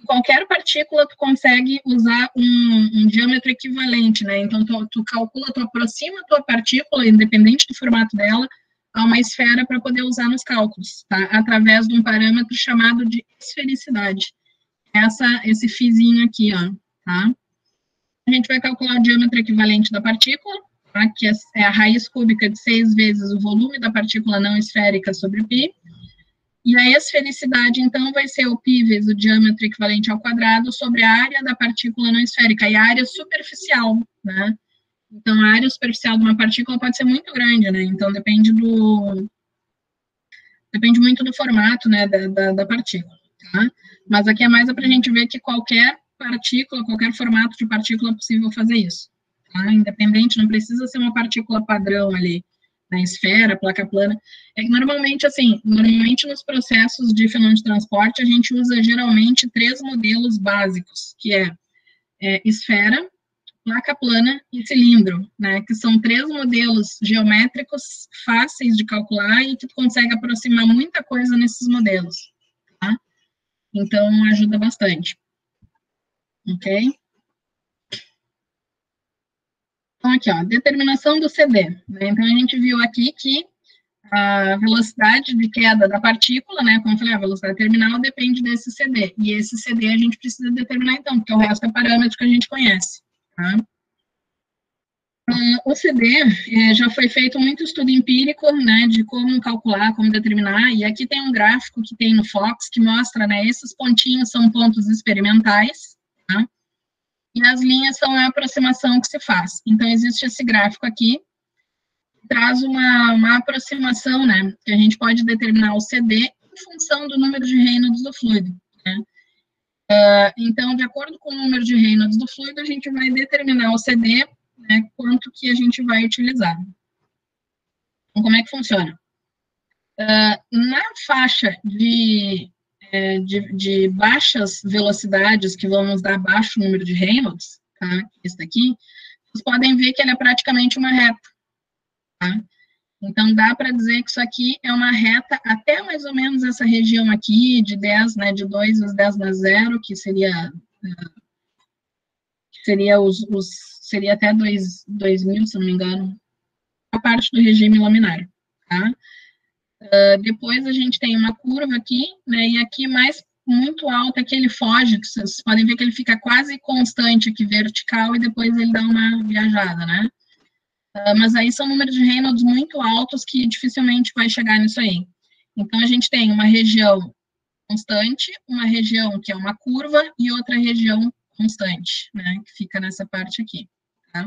A: Qualquer partícula tu consegue usar um diâmetro equivalente, né? Então, tu calcula, tu aproxima a tua partícula, independente do formato dela, a uma esfera para poder usar nos cálculos, tá? Através de um parâmetro chamado de esfericidade. Esse fizinho aqui, ó, tá? A gente vai calcular o diâmetro equivalente da partícula, tá? Que é a raiz cúbica de 6 vezes o volume da partícula não esférica sobre π. E a esfericidade, então, vai ser o π vezes o diâmetro equivalente ao quadrado sobre a área da partícula não esférica, e a área superficial, né? Então, a área superficial de uma partícula pode ser muito grande, né? Então, depende muito do formato, né, da partícula, tá? Mas aqui é mais para a gente ver que qualquer partícula, qualquer formato de partícula é possível fazer isso, tá? Independente, não precisa ser uma partícula padrão ali, na esfera, placa plana. É que normalmente, assim, nos processos de fenômeno de transporte, a gente usa geralmente 3 modelos básicos, que é esfera, placa plana e cilindro, né, que são 3 modelos geométricos fáceis de calcular e que tu consegue aproximar muita coisa nesses modelos, tá? Então, ajuda bastante. Ok? Então, aqui, ó, determinação do CD. Né? Então, a gente viu aqui que a velocidade de queda da partícula, né, como eu falei, a velocidade terminal depende desse CD. E esse CD a gente precisa determinar, então, porque o resto é parâmetro que a gente conhece, tá? O CD já foi feito muito estudo empírico, né, de como calcular, como determinar, e aqui tem um gráfico que tem no Fox que mostra, né, esses pontinhos são pontos experimentais, tá? E as linhas são a aproximação que se faz. Então, existe esse gráfico aqui, que traz uma aproximação, né, que a gente pode determinar o CD em função do número de Reynolds do fluido, né? Então, de acordo com o número de Reynolds do fluido, a gente vai determinar o CD, né, quanto que a gente vai utilizar. Então, como é que funciona? Na faixa de baixas velocidades, que vão nos dar baixo número de Reynolds, tá? Esse daqui, vocês podem ver que ele é praticamente uma reta, tá? Então, dá para dizer que isso aqui é uma reta até mais ou menos essa região aqui, de 10, né, de 2 vezes 10 na 0, que seria seria até 2000, se não me engano, a parte do regime laminar, tá? Depois a gente tem uma curva aqui, né, e aqui mais muito alta que ele foge, que vocês podem ver que ele fica quase constante aqui, vertical, e depois ele dá uma viajada, né? Mas aí são números de Reynolds muito altos que dificilmente vai chegar nisso aí. Então, a gente tem uma região constante, uma região que é uma curva e outra região constante, né, que fica nessa parte aqui, tá?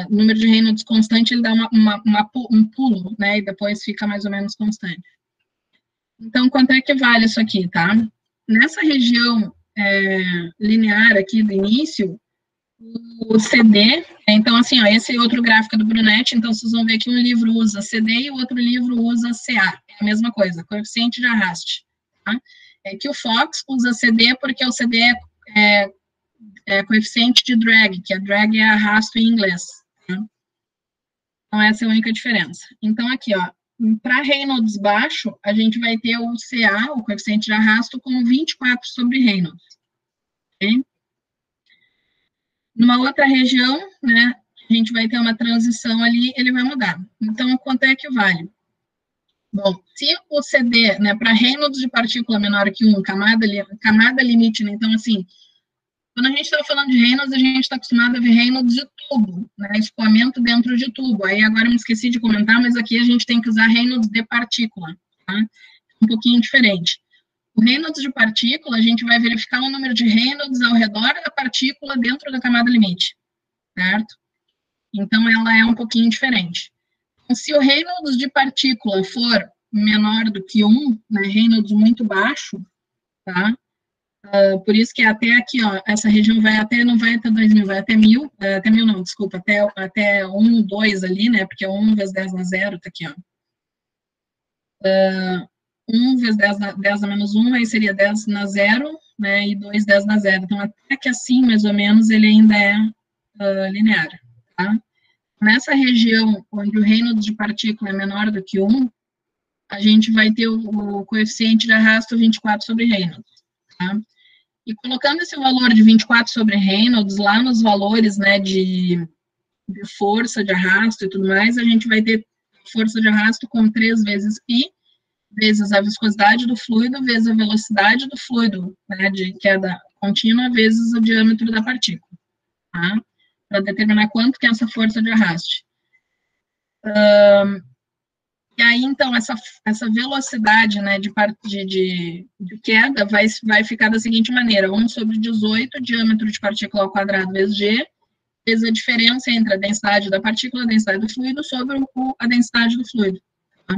A: O número de Reynolds constante, ele dá um pulo, né, e depois fica mais ou menos constante. Então, quanto é que vale isso aqui, tá? Nessa região linear aqui do início, o CD, então, assim, ó, esse outro gráfico do Brunetti, então, vocês vão ver que um livro usa CD e o outro livro usa CA, é a mesma coisa, coeficiente de arraste, tá? É que o Fox usa CD porque o CD é coeficiente de drag, que a drag é arrasto em inglês, tá? Então, essa é a única diferença. Então, aqui, ó, para Reynolds baixo, a gente vai ter o CA, o coeficiente de arrasto, como 24 sobre Reynolds, ok? Numa outra região, né, a gente vai ter uma transição ali, ele vai mudar. Então, quanto é que vale? Bom, se o CD, né, para Reynolds de partícula menor que 1, camada limite, né, então, assim, quando a gente está falando de Reynolds, a gente está acostumado a ver Reynolds de tubo, né, escoamento dentro de tubo. Aí, agora eu me esqueci de comentar, mas aqui a gente tem que usar Reynolds de partícula, tá? Um pouquinho diferente. O Reynolds de partícula, a gente vai verificar o número de Reynolds ao redor da partícula dentro da camada limite, certo? Então, ela é um pouquinho diferente. Então, se o Reynolds de partícula for menor do que 1, né, Reynolds muito baixo, tá? Por isso que até aqui, ó, essa região não vai até 2000, vai até 1000, até 1000 não, desculpa, até 1, 2 ali, né, porque 1 vezes 10 na 0, tá aqui, ó. 1 vezes 10 na menos 1, aí seria 10 na 0, né, e 2, 10 na 0. Então, até que assim, mais ou menos, ele ainda é linear, tá? Nessa região onde o Reynolds de partícula é menor do que 1, a gente vai ter o coeficiente de arrasto 24 sobre Reynolds, tá? E colocando esse valor de 24 sobre Reynolds lá nos valores, né, de força de arrasto e tudo mais, a gente vai ter força de arrasto com 3 vezes π, vezes a viscosidade do fluido, vezes a velocidade do fluido, né, de queda contínua, vezes o diâmetro da partícula, tá? Para determinar quanto que é essa força de arraste. E aí, então, essa velocidade, né, de queda vai ficar da seguinte maneira: 1 sobre 18, diâmetro de partícula ao quadrado vezes g, vezes a diferença entre a densidade da partícula e a densidade do fluido sobre a densidade do fluido. Tá?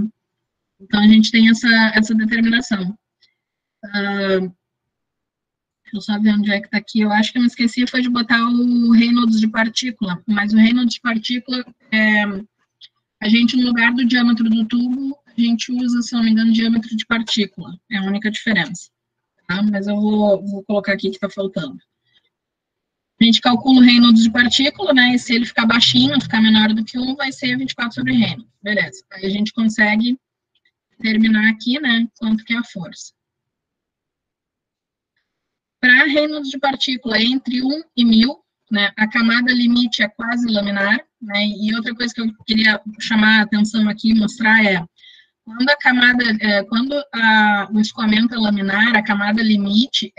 A: Então, a gente tem essa determinação. Deixa eu só ver onde é que está aqui. Eu acho que eu me esqueci, foi de botar o Reynolds de partícula, mas o Reynolds de partícula, a gente, no lugar do diâmetro do tubo, a gente usa, se não me engano, diâmetro de partícula. É a única diferença. Tá? Mas eu vou colocar aqui que está faltando. A gente calcula o Reynolds de partícula, né? E se ele ficar baixinho, ficar menor do que 1, vai ser 24 sobre Reynolds. Beleza. Aí a gente consegue terminar aqui, né? Quanto que é a força. Para Reynolds de partícula entre 1 e 1000, né? A camada limite é quase laminar, né? E outra coisa que eu queria chamar a atenção aqui e mostrar é quando a camada, o escoamento é laminar, a camada limite,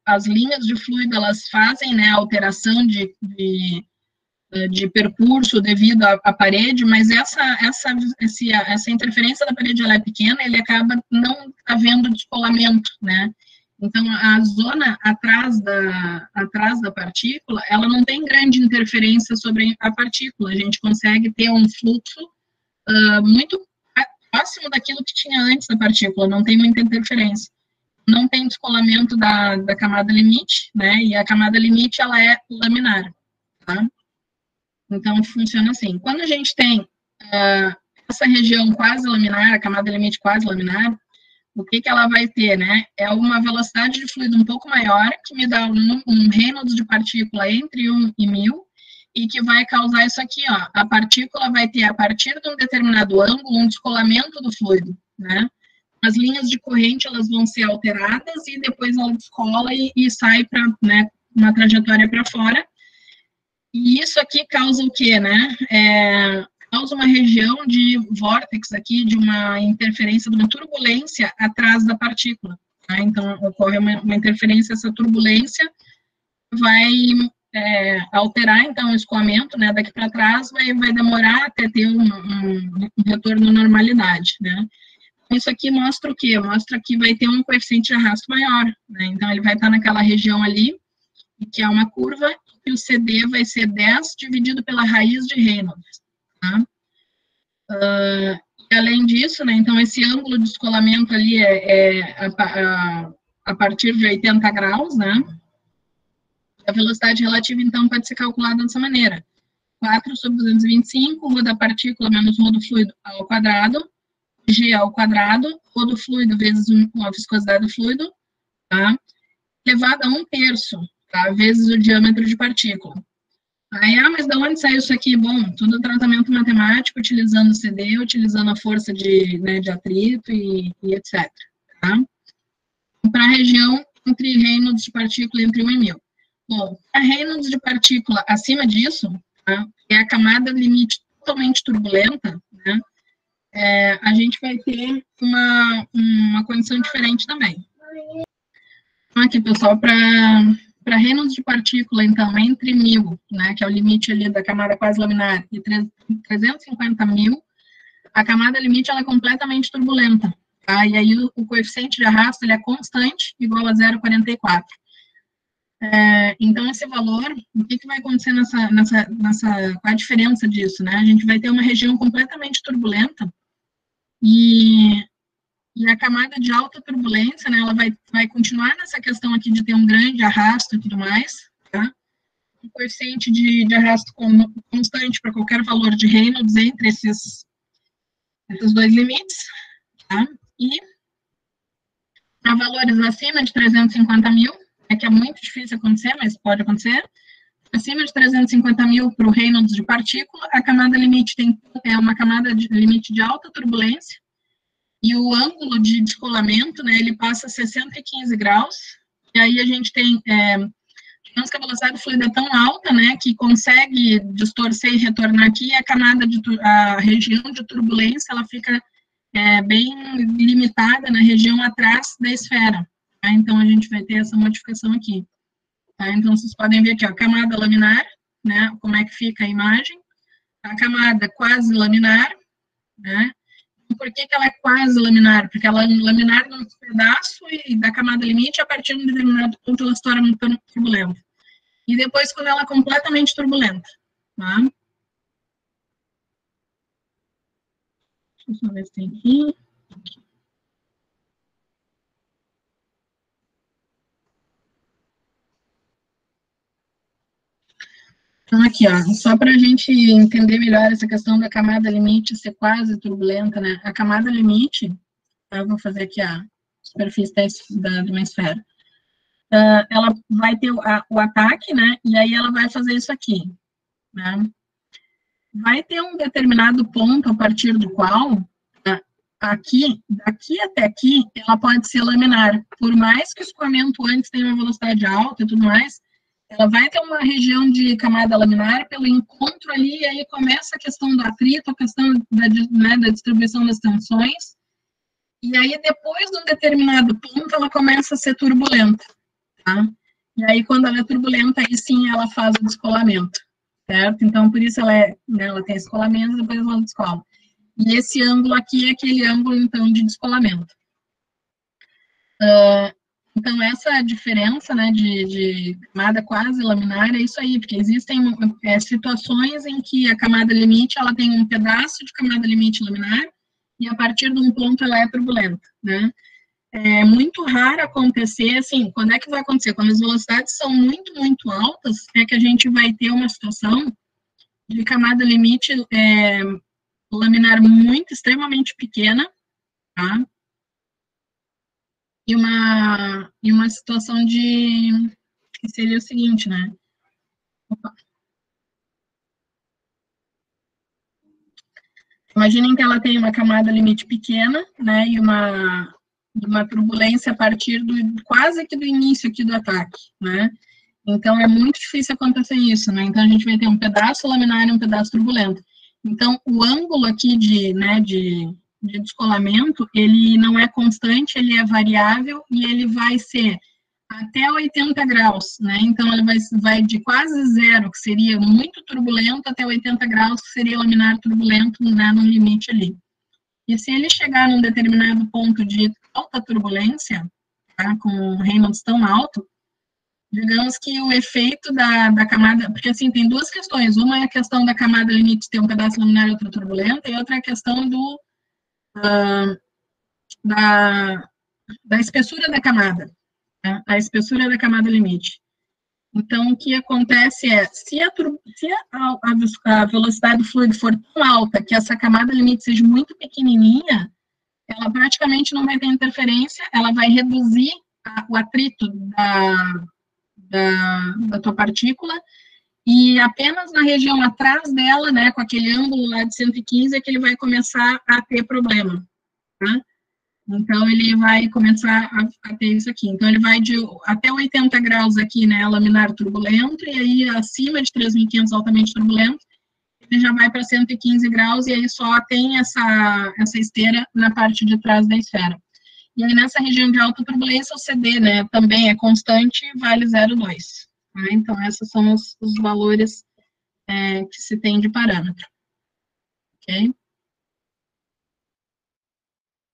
A: as linhas de fluido, elas fazem, né, alteração de percurso devido à parede, mas essa interferência da parede, ela é pequena, ele acaba não havendo descolamento, né? Então, a zona atrás da partícula, ela não tem grande interferência sobre a partícula, a gente consegue ter um fluxo muito próximo daquilo que tinha antes da partícula, não tem muita interferência. Não tem descolamento da camada limite, né? E a camada limite, ela é laminar, tá? Então, funciona assim. Quando a gente tem essa região quase laminar, a camada limite quase laminar, o que ela vai ter, né? É uma velocidade de fluido um pouco maior, que me dá um Reynolds de partícula entre 1 e 1000, e que vai causar isso aqui, ó. A partícula vai ter, a partir de um determinado ângulo, um descolamento do fluido, né? As linhas de corrente, elas vão ser alteradas e depois ela descola e sai para, né, uma trajetória para fora. E isso aqui causa o quê, né? Causa uma região de vórtex aqui, de uma interferência, de uma turbulência atrás da partícula. Tá? Então, ocorre uma interferência, essa turbulência vai alterar, então, o escoamento, né? Daqui para trás vai demorar até ter um retorno à normalidade, né? Isso aqui mostra o quê? Mostra que vai ter um coeficiente de arrasto maior, né? Então, ele vai estar naquela região ali, que é uma curva, e o CD vai ser 10 dividido pela raiz de Reynolds, tá? E além disso, né, então, esse ângulo de descolamento ali a partir de 80 graus, né? A velocidade relativa, então, pode ser calculada dessa maneira. 4 sobre 225, rho da partícula menos rho do fluido ao quadrado, G ao quadrado, rho do fluido vezes a viscosidade do fluido, tá? Elevado a 1/3, tá? Vezes o diâmetro de partícula. Aí, mas de onde saiu isso aqui? Bom, tudo tratamento matemático, utilizando o CD, utilizando a força de atrito e etc. Tá? Para a região entre Reynolds de partícula entre 1 e 1000. Bom, a Reynolds de partícula acima disso, tá? É a camada limite totalmente turbulenta, né? A gente vai ter uma condição diferente também. Então, aqui, pessoal, para Reynolds de partícula, então, entre 1000, né, que é o limite ali da camada quase laminar, e 350.000, a camada limite ela é completamente turbulenta, tá? E aí o coeficiente de arrasto ele é constante, igual a 0,44. Então, esse valor, o que vai acontecer qual a diferença disso, né? A gente vai ter uma região completamente turbulenta e a camada de alta turbulência, né, ela vai continuar nessa questão aqui de ter um grande arrasto e tudo mais, tá? Um coeficiente de arrasto constante para qualquer valor de Reynolds entre esses dois limites, tá? E para valores acima de 350.000, que é muito difícil acontecer, mas pode acontecer, acima de 350.000 para o Reynolds de partícula, a camada limite é uma camada de limite de alta turbulência, e o ângulo de descolamento, né, ele passa a 615 graus, e aí a gente tem, digamos que a velocidade do fluido é tão alta, né, que consegue distorcer e retornar aqui, e a região de turbulência, ela fica bem limitada na região atrás da esfera, tá? Então, a gente vai ter essa modificação aqui, tá? Então, vocês podem ver aqui, ó, camada laminar, né, como é que fica a imagem, a camada quase laminar, né, Por que ela é quase laminar? Porque ela é laminar num pedaço e da camada limite, a partir de um determinado ponto ela se torna muito turbulenta. E depois quando ela é completamente turbulenta, tá? Deixa eu só ver se tem aqui. Então, aqui, ó, só para a gente entender melhor essa questão da camada limite ser quase turbulenta, né? A camada limite, eu vou fazer aqui a superfície de uma esfera. Ela vai ter o ataque, né? E aí ela vai fazer isso aqui, né? Vai ter um determinado ponto a partir do qual, daqui até aqui, ela pode ser laminar. Por mais que o escoamento antes tenha uma velocidade alta e tudo mais, ela vai ter uma região de camada laminar pelo encontro ali, e aí começa a questão do atrito, a questão da distribuição das tensões, e aí depois de um determinado ponto, ela começa a ser turbulenta, tá? E aí quando ela é turbulenta, aí sim ela faz o descolamento, certo? Então, por isso ela tem descolamento, depois ela descola. E esse ângulo aqui é aquele ângulo, então, de descolamento. Então, essa diferença, né, de camada quase laminar é isso aí, porque existem situações em que a camada limite, ela tem um pedaço de camada limite laminar, e a partir de um ponto ela é turbulenta, né? É muito raro acontecer, assim, quando é que vai acontecer? Quando as velocidades são muito, muito altas, é que a gente vai ter uma situação de camada limite laminar muito, extremamente pequena, tá? E uma situação que seria o seguinte, né? Opa. Imaginem que ela tem uma camada limite pequena, né? E uma turbulência a partir quase que do início aqui do ataque, né? Então, é muito difícil acontecer isso, né? Então, a gente vai ter um pedaço laminar e um pedaço turbulento. Então, o ângulo aqui de descolamento, ele não é constante, ele é variável e ele vai ser até 80 graus, né? Então, ele vai de quase zero, que seria muito turbulento, até 80 graus, que seria laminar turbulento, né, no limite ali. E se ele chegar num determinado ponto de alta turbulência, tá, com um Reynolds tão alto, digamos que o efeito da camada, porque assim, tem duas questões, uma é a questão da camada limite ter um pedaço laminar e outra turbulenta, e outra é a questão da espessura da camada, né? A espessura da camada limite. Então, o que acontece é, se a velocidade do fluido for tão alta que essa camada limite seja muito pequenininha, ela praticamente não vai ter interferência, ela vai reduzir o atrito da tua partícula, e apenas na região atrás dela, né, com aquele ângulo lá de 115, é que ele vai começar a ter problema, tá? Então, ele vai começar a ter isso aqui. Então, ele vai de até 80 graus aqui, né, laminar turbulento, e aí acima de 3.500 altamente turbulento, ele já vai para 115 graus, e aí só tem essa esteira na parte de trás da esfera. E aí, nessa região de alta turbulência, o CD, né, também é constante, vale 0,2. Tá? Então, esses são os valores que se tem de parâmetro. Ok?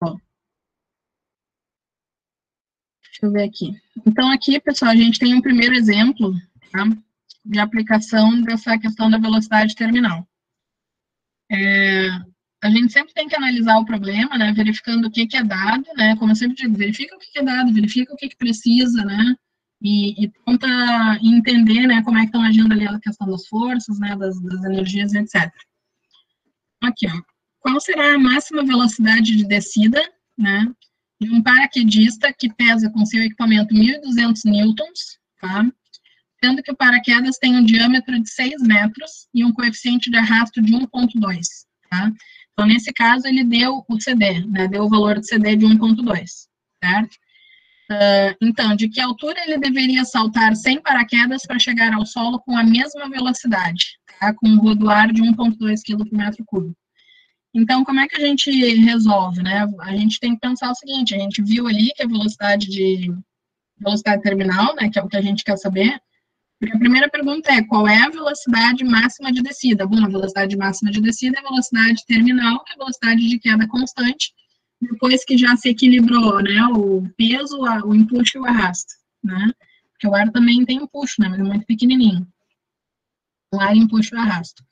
A: Bom. Deixa eu ver aqui. Então, aqui, pessoal, a gente tem um primeiro exemplo, tá, de aplicação dessa questão da velocidade terminal. A gente sempre tem que analisar o problema, né, verificando o que é dado, né, como eu sempre digo, verifica o que é dado, verifica o que precisa, né, e tenta entender, né, como é que estão agindo ali a questão das forças, né, das energias, etc. Aqui, ó. Qual será a máxima velocidade de descida, né, de um paraquedista que pesa com seu equipamento 1.200 newtons, tá, sendo que o paraquedas tem um diâmetro de 6 metros e um coeficiente de arrasto de 1,2, tá? Então, nesse caso, ele deu o CD, né? Deu o valor de CD de 1,2, certo? Então, de que altura ele deveria saltar sem paraquedas para chegar ao solo com a mesma velocidade, tá? Com um rodoar de 1,2 kg por metro cúbico. Então, como é que a gente resolve, né? A gente tem que pensar o seguinte, a gente viu ali que a velocidade terminal, né, que é o que a gente quer saber, Porque a primeira pergunta é, qual é a velocidade máxima de descida? Bom, a velocidade máxima de descida é a velocidade terminal, que é a velocidade de queda constante, depois que já se equilibrou, né, o peso, o empuxo e o arrasto, né? Porque o ar também tem empuxo, né, mas é muito pequenininho. O ar empuxo e o arrasto.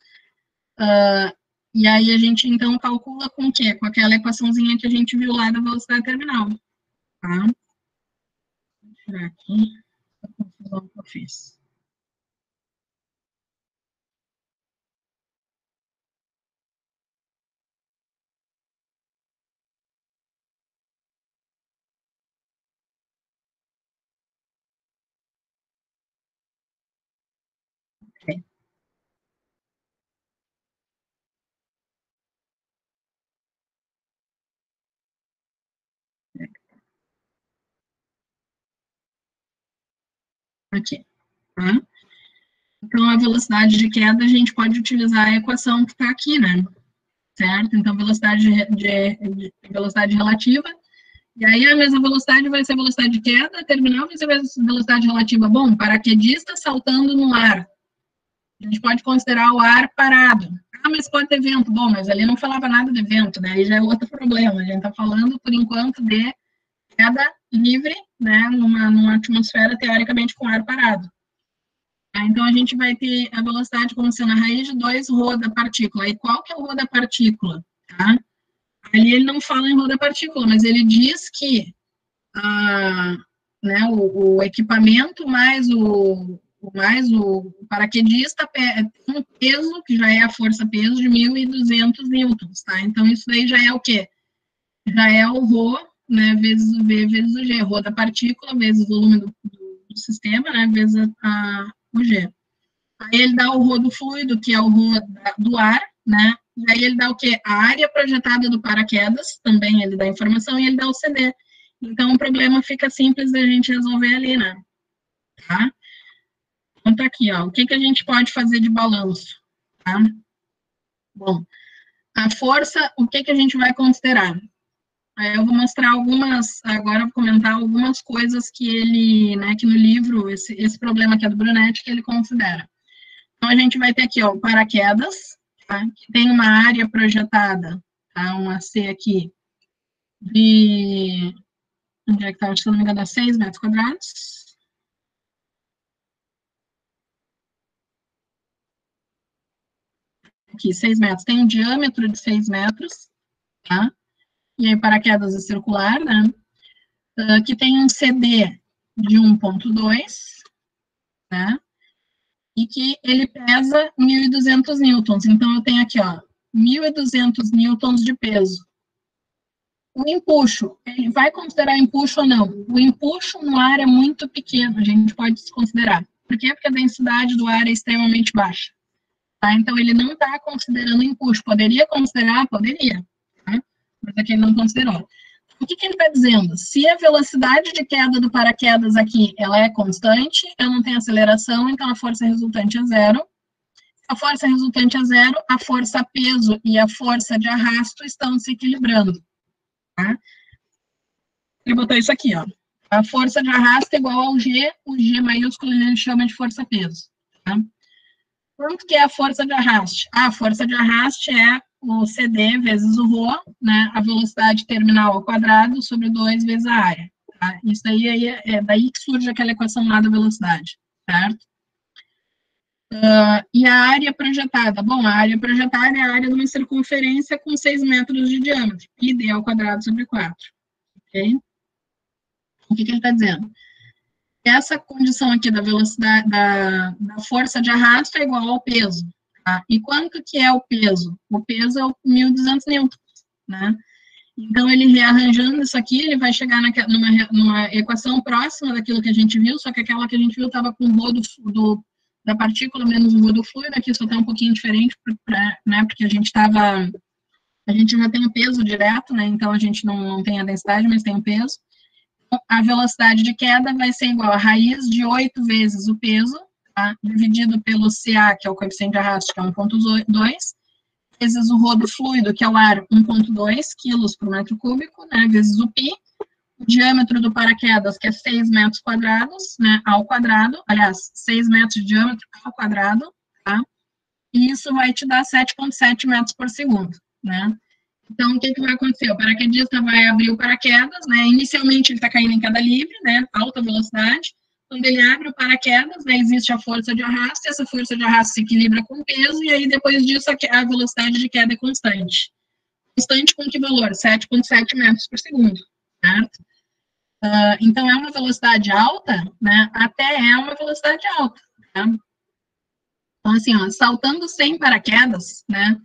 A: E aí a gente, então, calcula com o quê? Com aquela equaçãozinha que a gente viu lá da velocidade terminal, tá? Vou tirar aqui a confusão que eu fiz. Okay. Aqui, tá? Então, a velocidade de queda, a gente pode utilizar a equação que está aqui, né? Certo? Então, velocidade relativa, e aí a mesma velocidade vai ser a velocidade de queda, a terminal vai ser a velocidade relativa. Bom, paraquedista saltando no ar. A gente pode considerar o ar parado. Ah, mas pode ter vento. Bom, mas ali não falava nada de vento, né? Aí já é outro problema. A gente está falando, por enquanto, de queda livre, né? Numa atmosfera, teoricamente, com ar parado. Então, a gente vai ter a velocidade como sendo a raiz de 2 ρ da partícula. E qual que é o ρ da partícula? Tá? Ali ele não fala em ρ da partícula, mas ele diz que né, o equipamento mais o paraquedista tem um peso, que já é a força-peso, de 1.200 newtons, tá? Então, isso daí já é o quê? Já é o ρ, né, vezes o V, vezes o G. Ρ da partícula, vezes o volume do sistema, né, vezes o G. Aí ele dá o ρ do fluido, que é o ρ do ar, né? E aí ele dá o quê? A área projetada do paraquedas, também ele dá informação, e ele dá o CD. Então, o problema fica simples da gente resolver ali, né? Tá? Então, tá aqui, ó. O que a gente pode fazer de balanço? Tá? Bom, a força, o que a gente vai considerar? Aí eu vou mostrar algumas, agora vou comentar algumas coisas que ele, né, que no livro, esse problema aqui é do Brunetti, que ele considera. Então, a gente vai ter aqui, ó, o paraquedas, tá? Que tem uma área projetada, tá? Um AC aqui, de, onde é que tá? Se não me engano, 6 metros quadrados. Aqui, 6 metros. Tem um diâmetro de 6 metros, tá? E aí, paraquedas é circular, né? Que tem um CD de 1,2, né? E que ele pesa 1.200 newtons. Então, eu tenho aqui, ó, 1.200 newtons de peso. O empuxo, ele vai considerar empuxo ou não? O empuxo no ar é muito pequeno, a gente pode desconsiderar. Por quê? Porque a densidade do ar é extremamente baixa. Tá? Então, ele não está considerando empuxo. Poderia considerar? Poderia. Tá? Mas aqui ele não considerou. O que ele está dizendo? Se a velocidade de queda do paraquedas aqui ela é constante, eu não tenho aceleração, então a força resultante é zero. A força resultante é zero, a força peso e a força de arrasto estão se equilibrando. Tá? Ele botou isso aqui, ó. A força de arrasto é igual ao G, o G maiúsculo ele chama de força-peso. Tá? Quanto que é a força de arraste? A força de arraste é o CD vezes o ρ, né? A velocidade terminal ao quadrado sobre 2 vezes a área. Tá? Isso aí é daí que surge aquela equação lá da velocidade, certo? E a área projetada? Bom, a área projetada é a área de uma circunferência com 6 metros de diâmetro, πd ao quadrado sobre 4. Ok? O que ele está dizendo? Essa condição aqui da velocidade, da força de arrasto é igual ao peso. Tá? E quanto que é o peso? O peso é 1.200 newtons, né? Então, ele rearranjando isso aqui, ele vai chegar numa equação próxima daquilo que a gente viu, só que aquela que a gente viu estava com o ρ da partícula menos o ρ do fluido, aqui só está um pouquinho diferente, né, porque a gente já tem o peso direto, né, então a gente não tem a densidade, mas tem o peso. Então, a velocidade de queda vai ser igual a raiz de 8 vezes o peso, tá, dividido pelo CA, que é o coeficiente de arrasto, que é 1,2, vezes o ρ do fluido, que é o ar, 1,2 quilos por metro cúbico, né, vezes o π, o diâmetro do paraquedas, que é 6 metros quadrados, né, ao quadrado, aliás, 6 metros de diâmetro ao quadrado, tá? E isso vai te dar 7,7 metros por segundo, né? Então, o que vai acontecer? O paraquedista vai abrir o paraquedas, né? Inicialmente ele está caindo em queda livre, né? Alta velocidade. Quando ele abre o paraquedas, né, existe a força de arrasto, e essa força de arrasto se equilibra com o peso, e aí depois disso a velocidade de queda é constante. Constante com que valor? 7,7 metros por segundo, certo? Então, é uma velocidade alta, né? Até é uma velocidade alta, tá? Então, assim, ó, saltando sem paraquedas, né?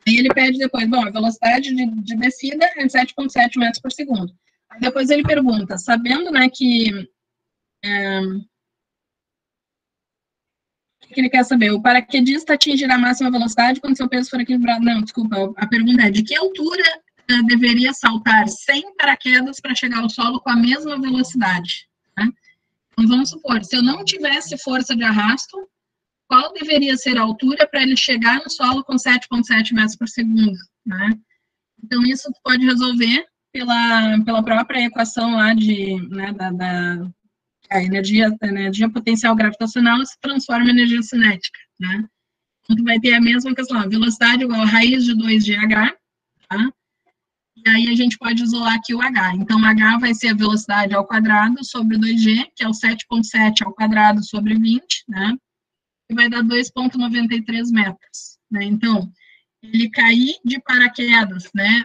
A: Aí ele pede depois, bom, a velocidade de descida é 7,7 metros por segundo. Aí depois ele pergunta, sabendo, né, que ele quer saber, o paraquedista atingirá a máxima velocidade quando seu peso for equilibrado? Não, desculpa, a pergunta é, de que altura deveria saltar sem paraquedas para chegar ao solo com a mesma velocidade? Né? Então, vamos supor, se eu não tivesse força de arrasto, qual deveria ser a altura para ele chegar no solo com 7,7 metros por segundo, né? Então, isso tu pode resolver pela própria equação lá né, a energia potencial gravitacional se transforma em energia cinética, né? Então, tu vai ter a mesma questão, a velocidade igual a raiz de 2 de h, tá? E aí a gente pode isolar aqui o h. Então, h vai ser a velocidade ao quadrado sobre 2g, que é o 7,7 ao quadrado sobre 20, né? E vai dar 2,93 metros, né? Então, ele cair de paraquedas, né?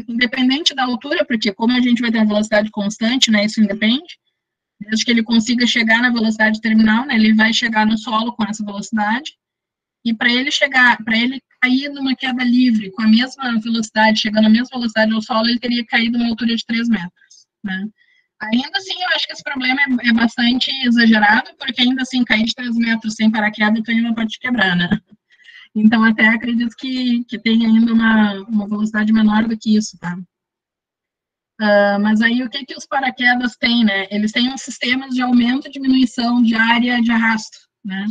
A: Independente da altura, porque como a gente vai ter uma velocidade constante, né? Isso independe. Desde que ele consiga chegar na velocidade terminal, né? Ele vai chegar no solo com essa velocidade. E para ele cair numa queda livre com a mesma velocidade, chegando à mesma velocidade ao solo, ele teria caído numa altura de 3 metros, né? Ainda assim, eu acho que esse problema é bastante exagerado, porque ainda assim, cair de 3 metros sem paraquedas, tu ainda pode quebrar, né? Então, até acredito que tem ainda uma velocidade menor do que isso, tá? Mas aí, o que os paraquedas têm, né? Eles têm um sistema de aumento e diminuição de área de arrasto, né?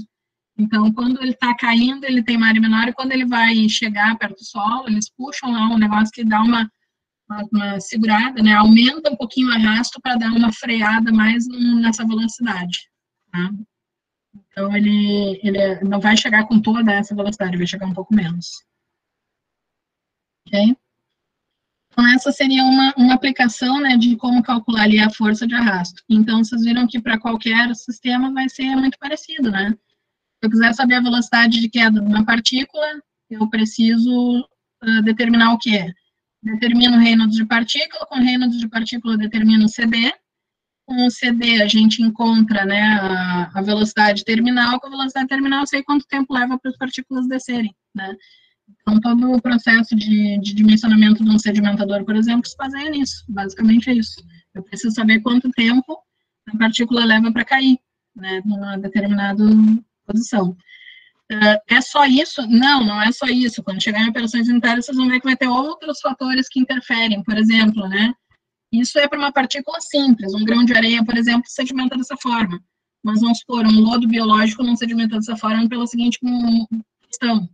A: Então, quando ele está caindo, ele tem uma área menor, e quando ele vai chegar perto do solo, eles puxam lá um negócio que dá uma segurada, né? Aumenta um pouquinho o arrasto para dar uma freada mais nessa velocidade, tá? Então, ele não vai chegar com toda essa velocidade, vai chegar um pouco menos. Ok? Então, essa seria uma aplicação, né, de como calcular ali a força de arrasto. Então, vocês viram que para qualquer sistema vai ser muito parecido, né? Se eu quiser saber a velocidade de queda de uma partícula, eu preciso determinar o quê? Determino o Reynolds de partícula, com o Reynolds de partícula eu determino o CD, com o CD a gente encontra, né, a velocidade terminal, com a velocidade terminal eu sei quanto tempo leva para as partículas descerem, né. Então, todo o processo de dimensionamento de um sedimentador, por exemplo, se baseia nisso, basicamente é isso. Eu preciso saber quanto tempo a partícula leva para cair, né, numa determinada posição. É só isso? Não é só isso. Quando chegar em operações unitárias, vocês vão ver que vai ter outros fatores que interferem, por exemplo, né? Isso é para uma partícula simples. Um grão de areia, por exemplo, sedimenta dessa forma. Mas vamos supor, um lodo biológico não sedimenta dessa forma pela seguinte questão.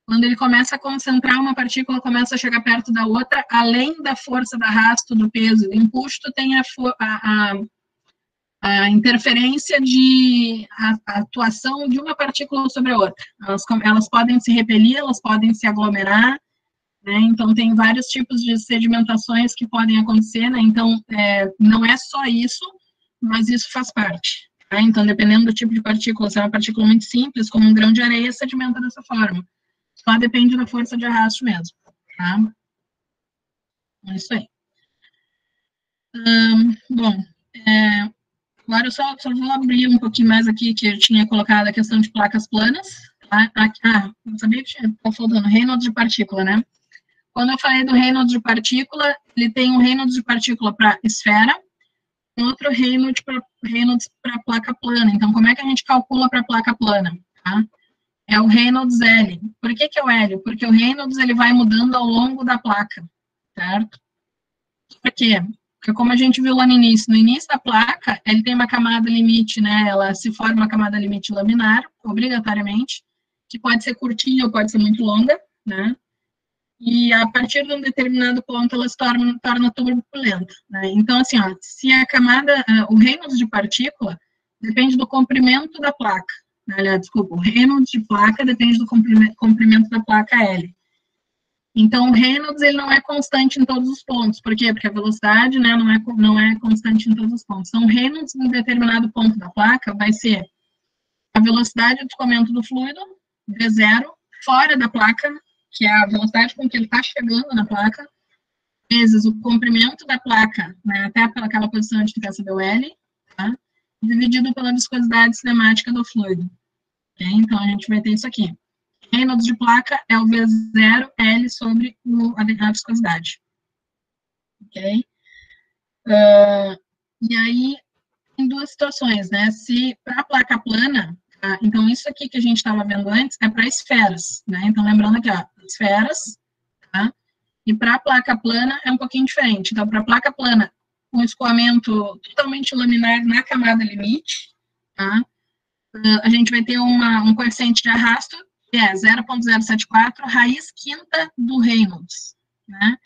A: Quando ele começa a concentrar uma partícula, começa a chegar perto da outra, além da força do arrasto, do peso, do empuxo, tem a interferência a atuação de uma partícula sobre a outra. Elas podem se repelir, elas podem se aglomerar, né? Então, tem vários tipos de sedimentações que podem acontecer, né? Então, não é só isso, mas isso faz parte. Tá? Então, dependendo do tipo de partícula, se é uma partícula muito simples, como um grão de areia, sedimenta dessa forma. Só depende da força de arrasto mesmo. Tá? É isso aí. Bom, agora eu só vou abrir um pouquinho mais aqui, que eu tinha colocado a questão de placas planas. Tá? Não sabia que estava faltando Reynolds de partícula, né? Quando eu falei do Reynolds de partícula, ele tem um Reynolds de partícula para esfera, e outro Reynolds para placa plana. Então, como é que a gente calcula para placa plana? Tá? É o Reynolds L. Por que é o L? Porque o Reynolds ele vai mudando ao longo da placa, certo? Por quê? Porque como a gente viu lá no início da placa, ele tem uma camada limite, né? Ela se forma uma camada limite laminar, obrigatoriamente, que pode ser curtinha ou pode ser muito longa, né? e a partir de um determinado ponto ela se torna turbulenta, né? Então, assim, ó, se a camada, o Reynolds de partícula depende do comprimento da placa, né? Aliás, desculpa, o Reynolds de placa depende do comprimento da placa L. Então, o Reynolds ele não é constante em todos os pontos. Por quê? Porque a velocidade, né, não é constante em todos os pontos. Então, o Reynolds em determinado ponto da placa vai ser a velocidade de escoamento do fluido, V0, fora da placa, que é a velocidade com que ele está chegando na placa, vezes o comprimento da placa, né, até aquela posição onde tu quer saber o L, tá? Dividido pela viscosidade cinemática do fluido. Okay? Então, a gente vai ter isso aqui. Reynolds de placa é o V0 L sobre a viscosidade. Ok? E aí, tem duas situações, né? Se para a placa plana, tá? Então isso aqui que a gente estava vendo antes é para esferas, né? Então, lembrando aqui, ó, esferas, tá? E para a placa plana é um pouquinho diferente. Então, para a placa plana, um escoamento totalmente laminar na camada limite, tá? A gente vai ter um coeficiente de arrasto, que é 0,074, raiz quinta do Reynolds, né?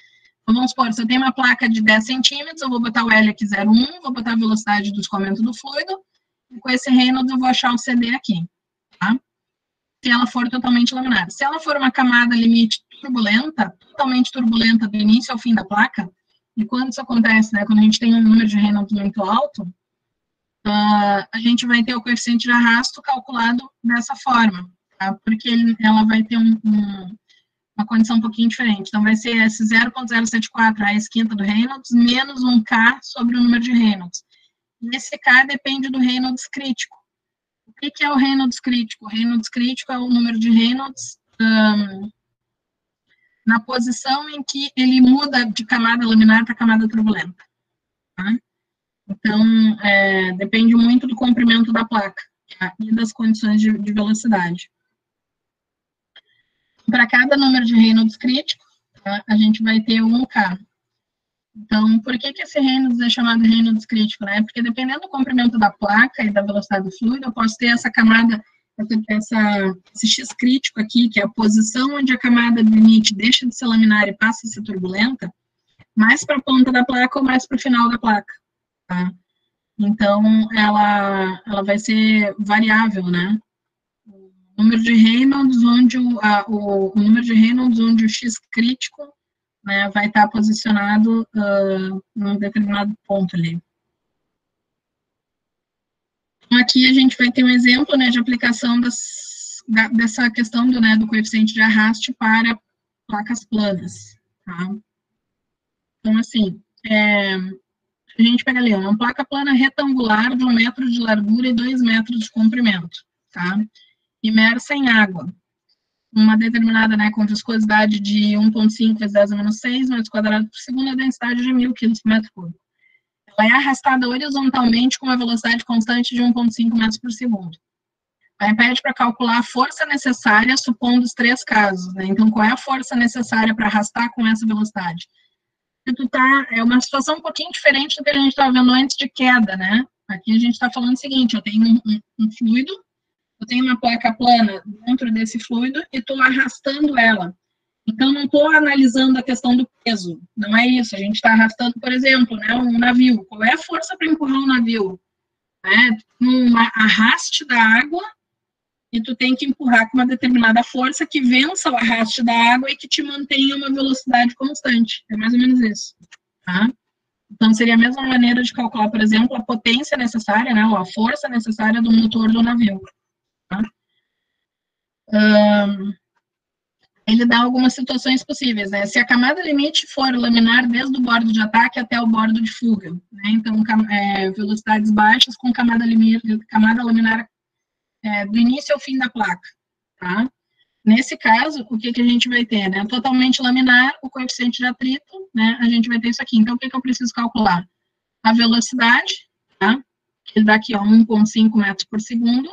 A: Então, vamos supor, se eu tenho uma placa de 10 centímetros, eu vou botar o L aqui 0,1, vou botar a velocidade do escoamento do fluido, e com esse Reynolds eu vou achar o CD aqui, tá? Se ela for totalmente laminar. Se ela for uma camada limite turbulenta, totalmente turbulenta do início ao fim da placa, e quando isso acontece, né, quando a gente tem um número de Reynolds muito alto, a gente vai ter o coeficiente de arrasto calculado dessa forma, tá? Porque ela vai ter uma condição um pouquinho diferente. Então, vai ser esse 0,074, a raiz quinta do Reynolds, menos um K sobre o número de Reynolds. E esse K depende do Reynolds crítico. O que é o Reynolds crítico? O Reynolds crítico é o número de Reynolds na posição em que ele muda de camada laminar para camada turbulenta. Tá? Então, depende muito do comprimento da placa, tá? E das condições de velocidade. Para cada número de Reynolds crítico, tá? A gente vai ter 1K. Então, por que esse Reynolds é chamado Reynolds crítico, né? Porque dependendo do comprimento da placa e da velocidade do fluido, eu posso ter essa camada, esse X crítico aqui, que é a posição onde a camada do limite deixa de ser laminar e passa a ser turbulenta, mais para a ponta da placa ou mais para o final da placa, tá? Então, ela vai ser variável, né? O número de Reynolds, onde o número de Reynolds, onde o X crítico, né, vai estar posicionado num determinado ponto ali. Então, aqui a gente vai ter um exemplo, né, de aplicação dessa questão do coeficiente de arraste para placas planas, tá? Então, assim, a gente pega ali uma placa plana retangular de 1 metro de largura e 2 metros de comprimento, tá? Imersa em água. Uma determinada, né, com viscosidade de 1,5 vezes 10 a menos 6 metros quadrados por segundo, a densidade de 1.000 quilos por metro cúbico. Ela é arrastada horizontalmente com uma velocidade constante de 1,5 metros por segundo. Aí pede para calcular a força necessária, supondo os 3 casos, né? Então, qual é a força necessária para arrastar com essa velocidade? É uma situação um pouquinho diferente do que a gente estava vendo antes de queda, né? Aqui a gente está falando o seguinte, eu tenho um fluido, eu tenho uma placa plana dentro desse fluido e estou arrastando ela. Então, não estou analisando a questão do peso, não é isso. A gente está arrastando, por exemplo, né, um navio. Qual é a força para empurrar um navio? Um arraste da água e tu tem que empurrar com uma determinada força que vença o arraste da água e que te mantenha uma velocidade constante. É mais ou menos isso, tá? Então, seria a mesma maneira de calcular, por exemplo, a potência necessária, né, ou a força necessária do motor do navio. Tá? Ele dá algumas situações possíveis, né? Se a camada limite for laminar desde o bordo de ataque até o bordo de fuga, né? Então, velocidades baixas com camada laminar do início ao fim da placa, tá? Nesse caso, o que a gente vai ter, né? Totalmente laminar, o coeficiente de atrito, né? A gente vai ter isso aqui. Então, o que eu preciso calcular? A velocidade, tá? Que dá aqui, ó, 1,5 metros por segundo,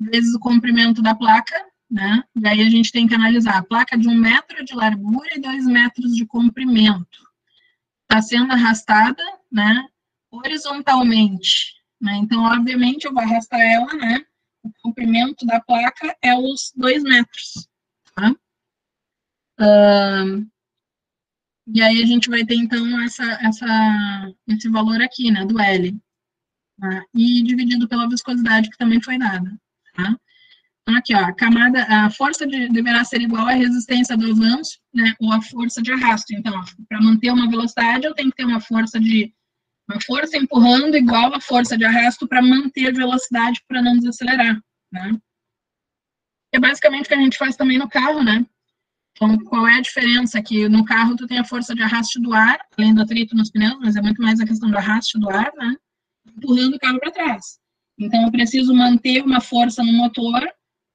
A: vezes o comprimento da placa, né? E aí a gente tem que analisar a placa de 1 metro de largura e 2 metros de comprimento. Está sendo arrastada, né? Horizontalmente, né? Então, obviamente, eu vou arrastar ela, né? O comprimento da placa é os 2 metros, tá? E aí a gente vai ter, então, esse valor aqui, né, do L. Tá? E dividido pela viscosidade que também foi dada. Tá? Então, aqui, ó, a força deverá ser igual à resistência do avanço, né, ou à força de arrasto. Então, para manter uma velocidade, eu tenho que ter uma força empurrando igual à força de arrasto para manter a velocidade, para não desacelerar, né? É basicamente o que a gente faz também no carro, né? Então, qual é a diferença? Que no carro tu tem a força de arraste do ar, além do atrito nos pneus, mas é muito mais a questão do arraste do ar, né? Empurrando o carro para trás. Então, eu preciso manter uma força no motor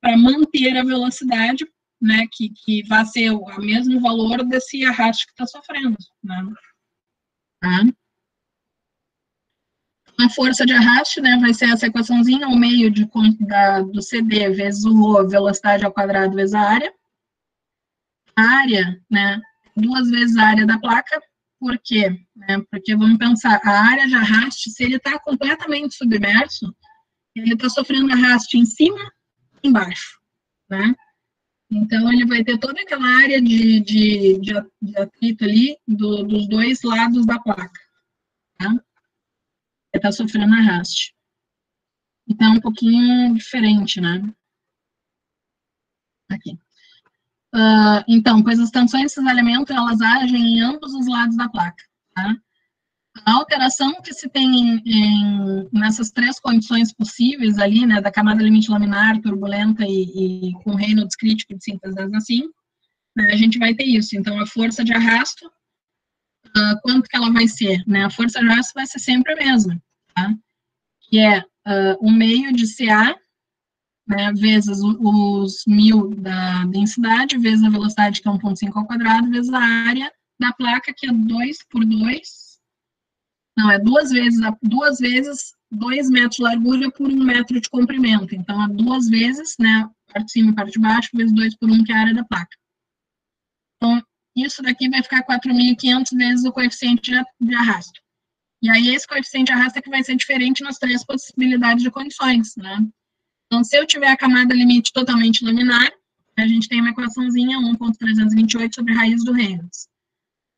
A: para manter a velocidade, né? Que vai ser o mesmo valor desse arraste que está sofrendo, né? Tá? A força de arraste, né, vai ser essa equaçãozinha, o meio do CD vezes o ρ, velocidade ao quadrado vezes a área. A área, né, 2 vezes a área da placa. Por quê? Porque vamos pensar, a área de arraste, se ele está completamente submerso, ele está sofrendo arraste em cima e embaixo, né? Então, ele vai ter toda aquela área de atrito ali dos 2 lados da placa, tá? Ele está sofrendo arraste. Então, é um pouquinho diferente, né? Aqui. Então, pois as tensões de cisalhamento, elas agem em ambos os lados da placa, tá? A alteração que se tem nessas 3 condições possíveis ali, né, da camada limite laminar, turbulenta e com Reynolds crítico de 5 vezes 10 na 5, né, a gente vai ter isso. Então, a força de arrasto, quanto que ela vai ser? Né? A força de arrasto vai ser sempre a mesma, tá? Que é o meio de CA, né, vezes os 1000 da densidade, vezes a velocidade, que é 1,5 ao quadrado, vezes a área da placa, que é 2 por 2. Não, é 2 vezes 2 metros de largura por 1 metro de comprimento. Então, é 2 vezes, né, parte de cima e parte de baixo, vezes 2 por 1, que é a área da placa. Então, isso daqui vai ficar 4.500 vezes o coeficiente de arrasto. E aí, esse coeficiente de arrasto é que vai ser diferente nas 3 possibilidades de condições, né? Então, se eu tiver a camada limite totalmente laminar, a gente tem uma equaçãozinha 1.328 sobre a raiz do Reynolds.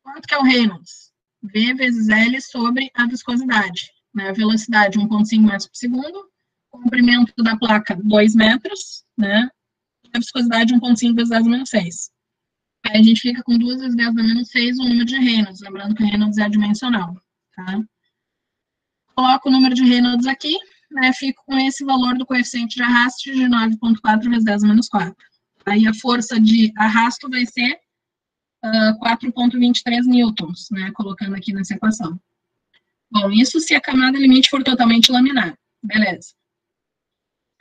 A: Quanto que é o Reynolds? V vezes L sobre a viscosidade. Né? A velocidade, 1,5 metros por segundo. Comprimento da placa, 2 metros. Né? A viscosidade, 1,5 vezes 10 menos 6. Aí a gente fica com 2 vezes 10 menos 6 o número de Reynolds. Lembrando que o Reynolds é adimensional. Tá? Coloco o número de Reynolds aqui. Né, fico com esse valor do coeficiente de arrasto de 9,4 vezes 10 menos 4. Aí a força de arrasto vai ser 4,23 newtons, né, colocando aqui nessa equação. Bom, isso se a camada limite for totalmente laminar, beleza.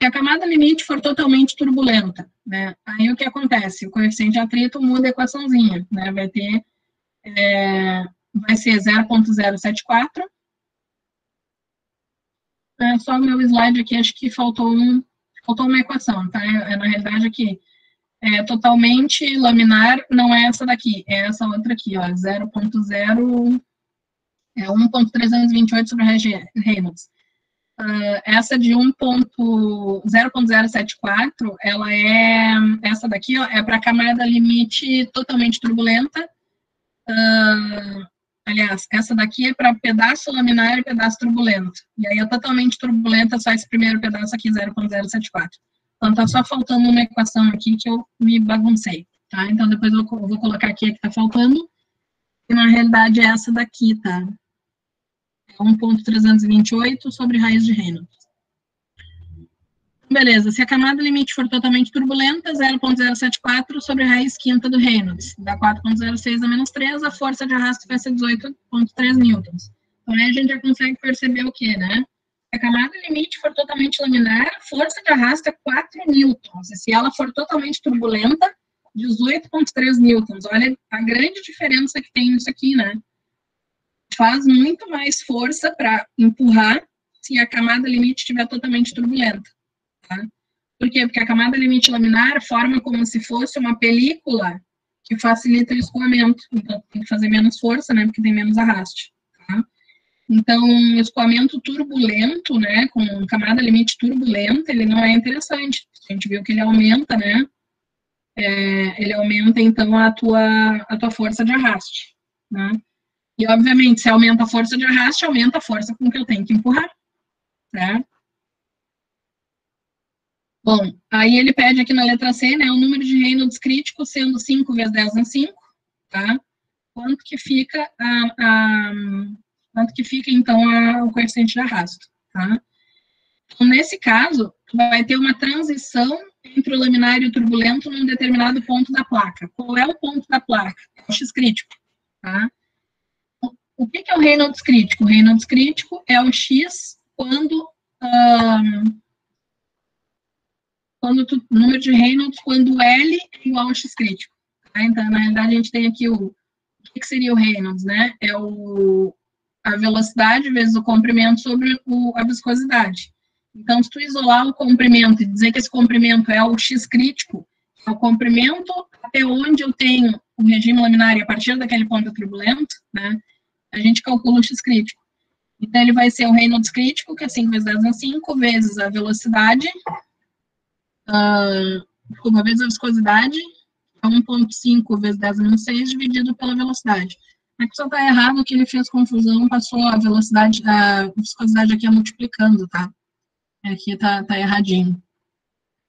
A: Se a camada limite for totalmente turbulenta, né, aí o que acontece? O coeficiente de atrito muda a equaçãozinha, né, vai ser 0,074. Só o meu slide aqui, acho que faltou uma equação, tá? Na realidade, aqui, totalmente laminar não é essa daqui, é essa outra aqui, ó, 1.328 sobre Reynolds. Essa de 0.074, ela essa daqui, ó, é para a camada limite totalmente turbulenta. Aliás, essa daqui é para pedaço laminar e pedaço turbulento. E aí, totalmente turbulenta, só esse primeiro pedaço aqui, 0.074. Então, tá só faltando uma equação aqui que eu me baguncei, tá? Então, depois eu vou colocar aqui a que tá faltando. E, na realidade, é essa daqui, tá? É 1.328 sobre raiz de Reynolds. Beleza, se a camada limite for totalmente turbulenta, 0.074 sobre a raiz quinta do Reynolds. Dá 4.06 a menos 3, a força de arrasto vai ser 18,3 newtons. Então, aí a gente já consegue perceber o quê, né? Se a camada limite for totalmente laminar, a força de arrasto é 4 newtons. E se ela for totalmente turbulenta, 18,3 newtons. Olha a grande diferença que tem nisso aqui, né? Faz muito mais força para empurrar se a camada limite estiver totalmente turbulenta. Tá? Por quê? Porque a camada limite laminar forma como se fosse uma película que facilita o escoamento. Então, tem que fazer menos força, né? Porque tem menos arraste. Tá? Então, o escoamento turbulento, né? Com camada limite turbulenta, ele não é interessante. A gente viu que ele aumenta, né? ele aumenta, então, a tua força de arraste, né? E, obviamente, se aumenta a força de arraste, aumenta a força com que eu tenho que empurrar, certo? Bom, aí ele pede aqui na letra C, né, o número de Reynolds crítico sendo 5 vezes 10 na 5, tá? Quanto que fica, então, o coeficiente de arrasto, tá? Então, nesse caso, vai ter uma transição entre o laminar e o turbulento num determinado ponto da placa. Qual é o ponto da placa? É o X crítico, tá? O que é o Reynolds crítico? O Reynolds crítico é o X quando o número de Reynolds quando L é igual ao X crítico. Tá? Então, na realidade, a gente tem aqui o que seria o Reynolds, né? É a velocidade vezes o comprimento sobre a viscosidade. Então, se tu isolar o comprimento e dizer que esse comprimento é o X crítico, é o comprimento até onde eu tenho o regime laminar e a partir daquele ponto turbulento, né? A gente calcula o X crítico. Então, ele vai ser o Reynolds crítico, que é 5 vezes 10 na 5, vezes a velocidade, uma vez a viscosidade, é 1,5 vezes 10 a menos 6, dividido pela velocidade. Aqui só está errado que ele fez confusão, passou a velocidade, a viscosidade aqui é multiplicando, tá? Aqui tá erradinho.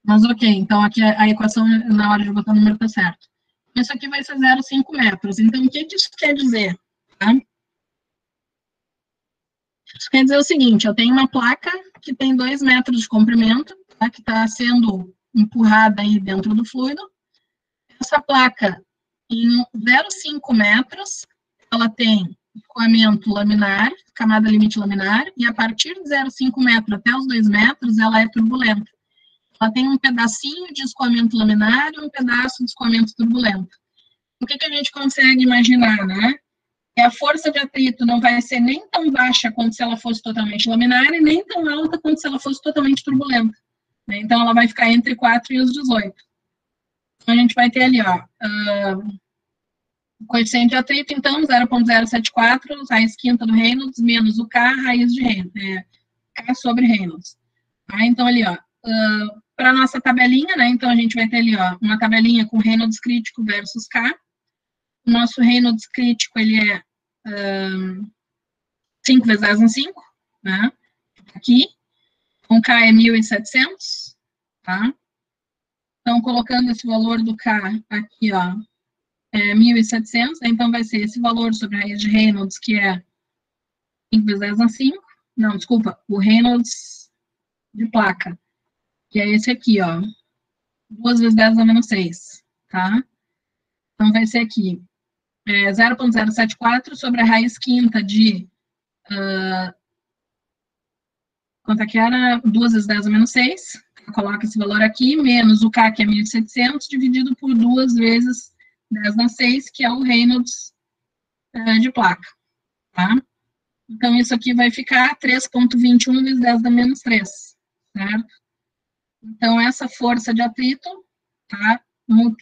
A: Mas ok, então aqui a equação, na hora de botar o número, tá certo. Isso aqui vai ser 0,5 metros. Então, o que isso quer dizer? Tá? Isso quer dizer o seguinte, eu tenho uma placa que tem 2 metros de comprimento, tá? Que está sendo empurrada aí dentro do fluido. Essa placa, em 0,5 metros, ela tem escoamento laminar, camada limite laminar, e a partir de 0,5 metros até os 2 metros, ela é turbulenta. Ela tem um pedacinho de escoamento laminar e um pedaço de escoamento turbulento. O que a gente consegue imaginar, né? Que a força de atrito não vai ser nem tão baixa quanto se ela fosse totalmente laminar e nem tão alta quanto se ela fosse totalmente turbulenta. Né? Então, ela vai ficar entre 4 e os 18. Então, a gente vai ter ali, ó, o coeficiente de atrito, então, 0,074, raiz quinta do Reynolds, menos o K, raiz de Reynolds, K sobre Reynolds. Tá? Então, ali, ó, para a nossa tabelinha, né, então a gente vai ter ali, ó, uma tabelinha com Reynolds crítico versus K. O nosso Reynolds crítico, ele é 5 vezes 10 na 5, né, aqui. Com K é 1.700, tá? Então, colocando esse valor do K aqui, ó, 1.700, então vai ser esse valor sobre a raiz de Reynolds, que é 5 vezes 10 na 5, não, desculpa, o Reynolds de placa, que é esse aqui, ó, 2 vezes 10 a menos 6, tá? Então, vai ser aqui, 0,074 sobre a raiz quinta de, quanto é que era? 2 vezes 10 a menos 6, coloca esse valor aqui, menos o K, que é 1.700, dividido por 2 vezes 10 na 6, que é o Reynolds de placa, tá? Então, isso aqui vai ficar 3,21 vezes 10 a menos 3, certo? Então, essa força de atrito, tá?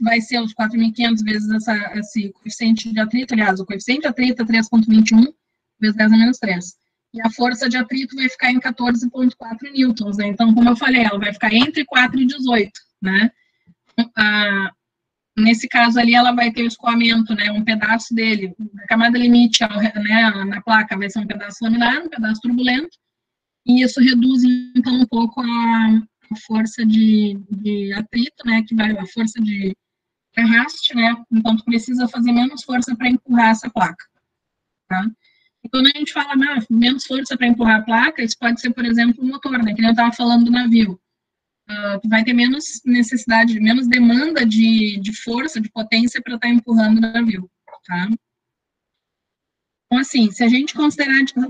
A: Vai ser os 4.500 vezes esse coeficiente de atrito, aliás, o coeficiente de atrito é 3,21 vezes 10 a menos 3. E a força de atrito vai ficar em 14,4 newtons, né? Então, como eu falei, ela vai ficar entre 4 e 18, né? Nesse caso ali, ela vai ter o escoamento, né? Um pedaço dele, a camada limite, né, na placa vai ser um pedaço laminar, um pedaço turbulento, e isso reduz, então, um pouco a força de atrito, né? Que vai, a força de arraste, né? Então, tu precisa fazer menos força para empurrar essa placa, tá? E quando a gente fala menos força para empurrar a placa, isso pode ser, por exemplo, o motor, né? Que eu estava falando do navio. Tu vai ter menos necessidade, menos demanda de força, de potência para estar empurrando o navio, tá? Então, assim, se a gente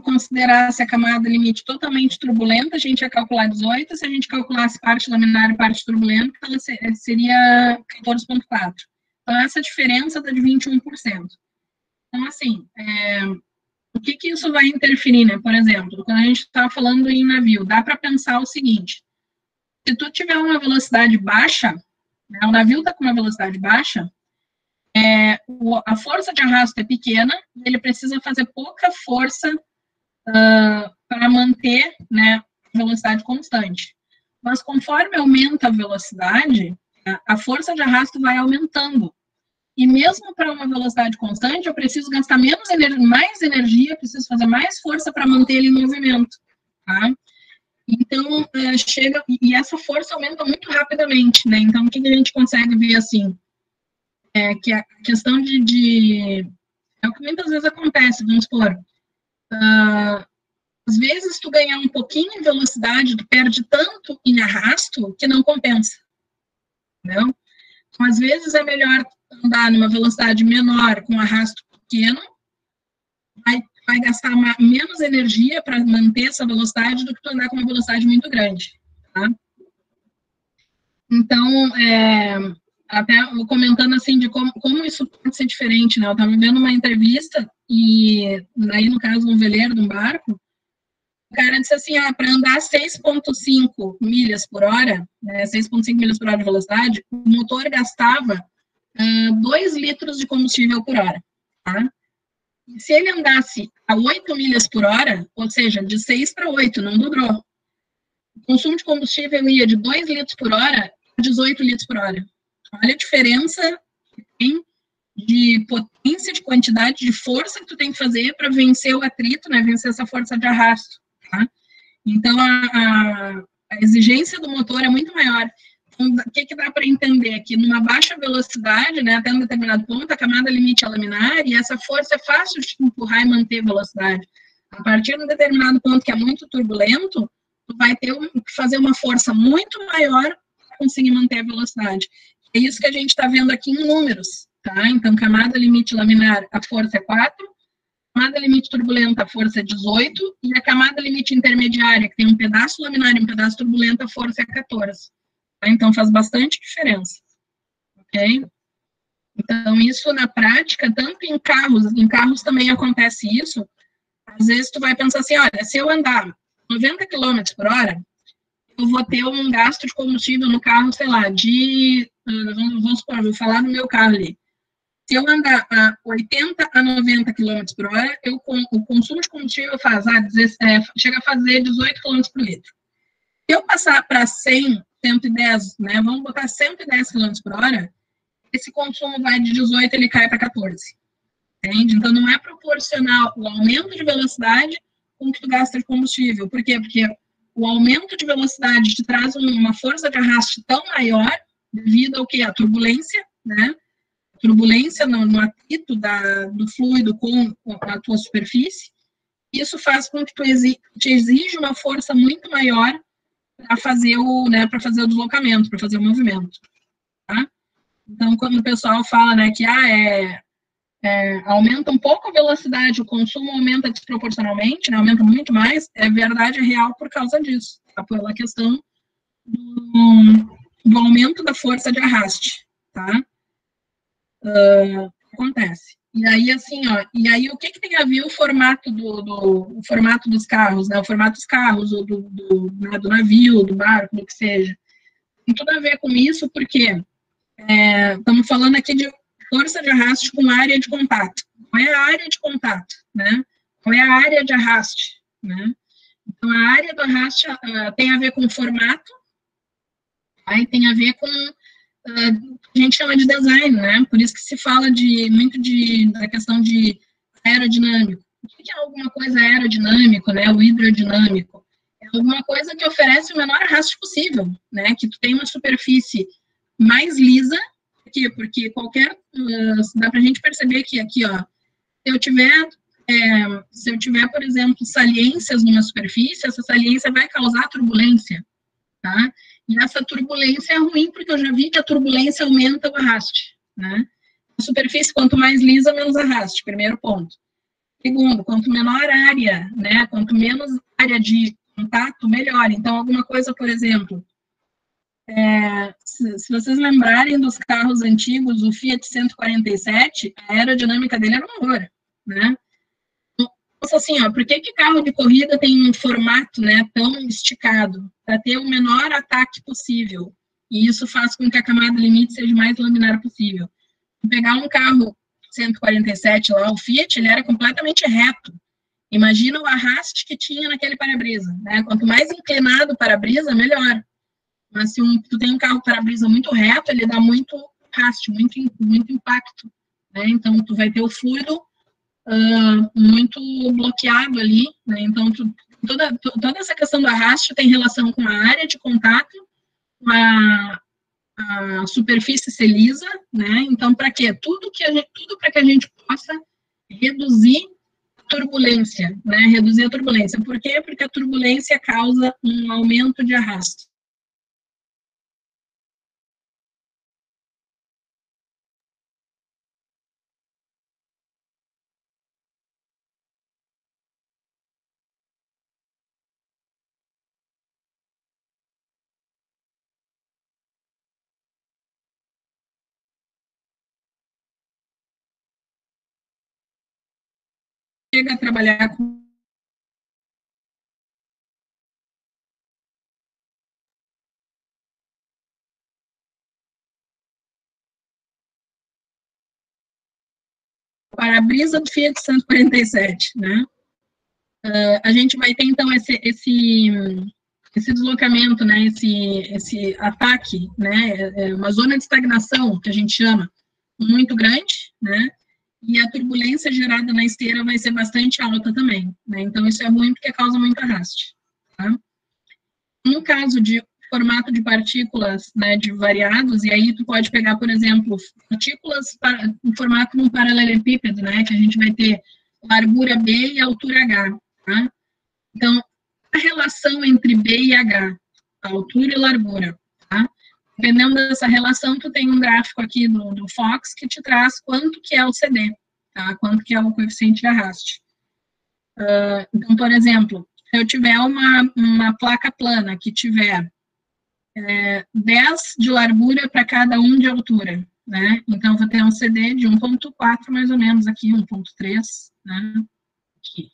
A: considerasse a camada limite totalmente turbulenta, a gente ia calcular 18, se a gente calculasse parte laminar e parte turbulenta, ela seria 14,4. Então, essa diferença está de 21%. Então, assim, o que isso vai interferir, né? Por exemplo, quando a gente está falando em navio, dá para pensar o seguinte: se tu tiver uma velocidade baixa, né, o navio está com uma velocidade baixa, a força de arrasto é pequena, ele precisa fazer pouca força para manter, né, a velocidade constante. Mas conforme aumenta a velocidade, a força de arrasto vai aumentando. E mesmo para uma velocidade constante, eu preciso gastar mais energia, preciso fazer mais força para manter ele em movimento, tá? Então, e essa força aumenta muito rapidamente, né? Então, o que a gente consegue ver, assim, é que a questão é o que muitas vezes acontece, vamos supor, às vezes tu ganhar um pouquinho em velocidade, tu perde tanto em arrasto que não compensa, entendeu? Então, às vezes é melhor andar numa velocidade menor com arrasto pequeno, vai gastar menos energia para manter essa velocidade do que tu andar com uma velocidade muito grande, tá? Então, até comentando assim de como isso pode ser diferente, né? Eu estava vendo uma entrevista e aí, no caso, um veleiro de um barco, o cara disse assim, para andar 6,5 milhas por hora, né, 6,5 milhas por hora de velocidade, o motor gastava 2 litros de combustível por hora, tá? E se ele andasse a 8 milhas por hora, ou seja, de 6 para 8, não dobrou. O consumo de combustível ia de 2 litros por hora a 18 litros por hora. Olha a diferença que tem de potência, de quantidade, de força que tu tem que fazer para vencer o atrito, né, vencer essa força de arrasto, tá? Então, a exigência do motor é muito maior. Então, o que dá para entender aqui? Numa baixa velocidade, né, até um determinado ponto, a camada limite é laminar e essa força é fácil de empurrar e manter a velocidade. A partir de um determinado ponto que é muito turbulento, tu vai ter que fazer uma força muito maior para conseguir manter a velocidade. É isso que a gente está vendo aqui em números, tá? Então, camada limite laminar, a força é 4, camada limite turbulenta, a força é 18, e a camada limite intermediária, que tem um pedaço laminar e um pedaço turbulento, a força é 14. Tá? Então, faz bastante diferença. Ok? Então, isso na prática, tanto em carros também acontece isso. Às vezes, tu vai pensar assim, olha, se eu andar 90 km por hora, eu vou ter um gasto de combustível no carro, sei lá, vamos supor, vou falar no meu carro ali. Se eu andar a 80 a 90 km por hora, o consumo de combustível chega a fazer 18 km por litro. Se eu passar para 100, 110, né, vamos botar 110 km por hora, esse consumo vai de 18, ele cai para 14. Entende? Então, não é proporcional o aumento de velocidade com o que tu gasta de combustível. Por quê? Porque o aumento de velocidade te traz uma força de arraste tão maior, devido ao que? A turbulência, né? Turbulência no atrito do fluido com a tua superfície. Isso faz com que te exija uma força muito maior para fazer o deslocamento, para fazer o movimento. Tá? Então, quando o pessoal fala, né, que aumenta um pouco a velocidade, o consumo aumenta desproporcionalmente, né, aumenta muito mais, é verdade, é real por causa disso, tá? Pela questão do aumento da força de arraste, tá? Acontece. E aí, assim, o que tem a ver o formato o formato dos carros, né? O formato dos carros, ou do navio, do barco, do que seja. Tem tudo a ver com isso, porque estamos falando aqui de força de arraste com área de contato. Qual é a área de contato, né? Qual é a área de arraste, né? Então, a área do arraste tem a ver com o formato, aí tem a ver com a gente chama de design, né? Por isso que se fala muito da questão de aerodinâmico. O que é alguma coisa aerodinâmico, né? O hidrodinâmico é alguma coisa que oferece o menor arraste possível, né? Que tu tem uma superfície mais lisa. Por quê? Porque dá pra gente perceber que aqui, ó, se eu tiver, por exemplo, saliências numa superfície, essa saliência vai causar turbulência, tá? E essa turbulência é ruim, porque eu já vi que a turbulência aumenta o arraste, né? A superfície, quanto mais lisa, menos arraste, primeiro ponto. Segundo, quanto menor área, né? Quanto menos área de contato, melhor. Então, alguma coisa, por exemplo, se vocês lembrarem dos carros antigos, o Fiat 147, a aerodinâmica dele era um horror, né? Então, assim, por que carro de corrida tem um formato, né, tão esticado? Para ter o menor ataque possível. E isso faz com que a camada limite seja mais laminar possível. Vou pegar um carro 147 lá, o Fiat, ele era completamente reto. Imagina o arraste que tinha naquele para-brisa, né? Quanto mais inclinado o para-brisa, melhor. Mas se tu tem um carro para-brisa muito reto, ele dá muito arraste, muito impacto, né? Então, tu vai ter o fluido muito bloqueado ali, né? Então, toda essa questão do arraste tem relação com a área de contato, com a superfície ser lisa, né? Então, para quê? Tudo para que a gente possa reduzir a turbulência, né? Reduzir a turbulência. Por quê? Porque a turbulência causa um aumento de arrasto. Chega a trabalhar com para-brisa do Fiat 147, né? A gente vai ter, então, esse deslocamento, né? Esse ataque, né? Uma zona de estagnação, que a gente chama, muito grande, né? E a turbulência gerada na esteira vai ser bastante alta também, né? Então, isso é ruim porque causa muito arraste, tá? No caso de formato de partículas, né, de variados, e aí tu pode pegar, por exemplo, partículas em formato de um paralelepípedo, né, que a gente vai ter largura B e altura H, tá? Então, a relação entre B e H, altura e largura, tá? Dependendo dessa relação, tu tem um gráfico aqui do Fox que te traz quanto que é o CD, tá? Quanto que é o coeficiente de arraste. Então, por exemplo, se eu tiver uma placa plana que tiver 10 de largura para cada 1 de altura, né? Então, eu vou ter um CD de 1.4, mais ou menos, aqui, 1.3, né? Aqui,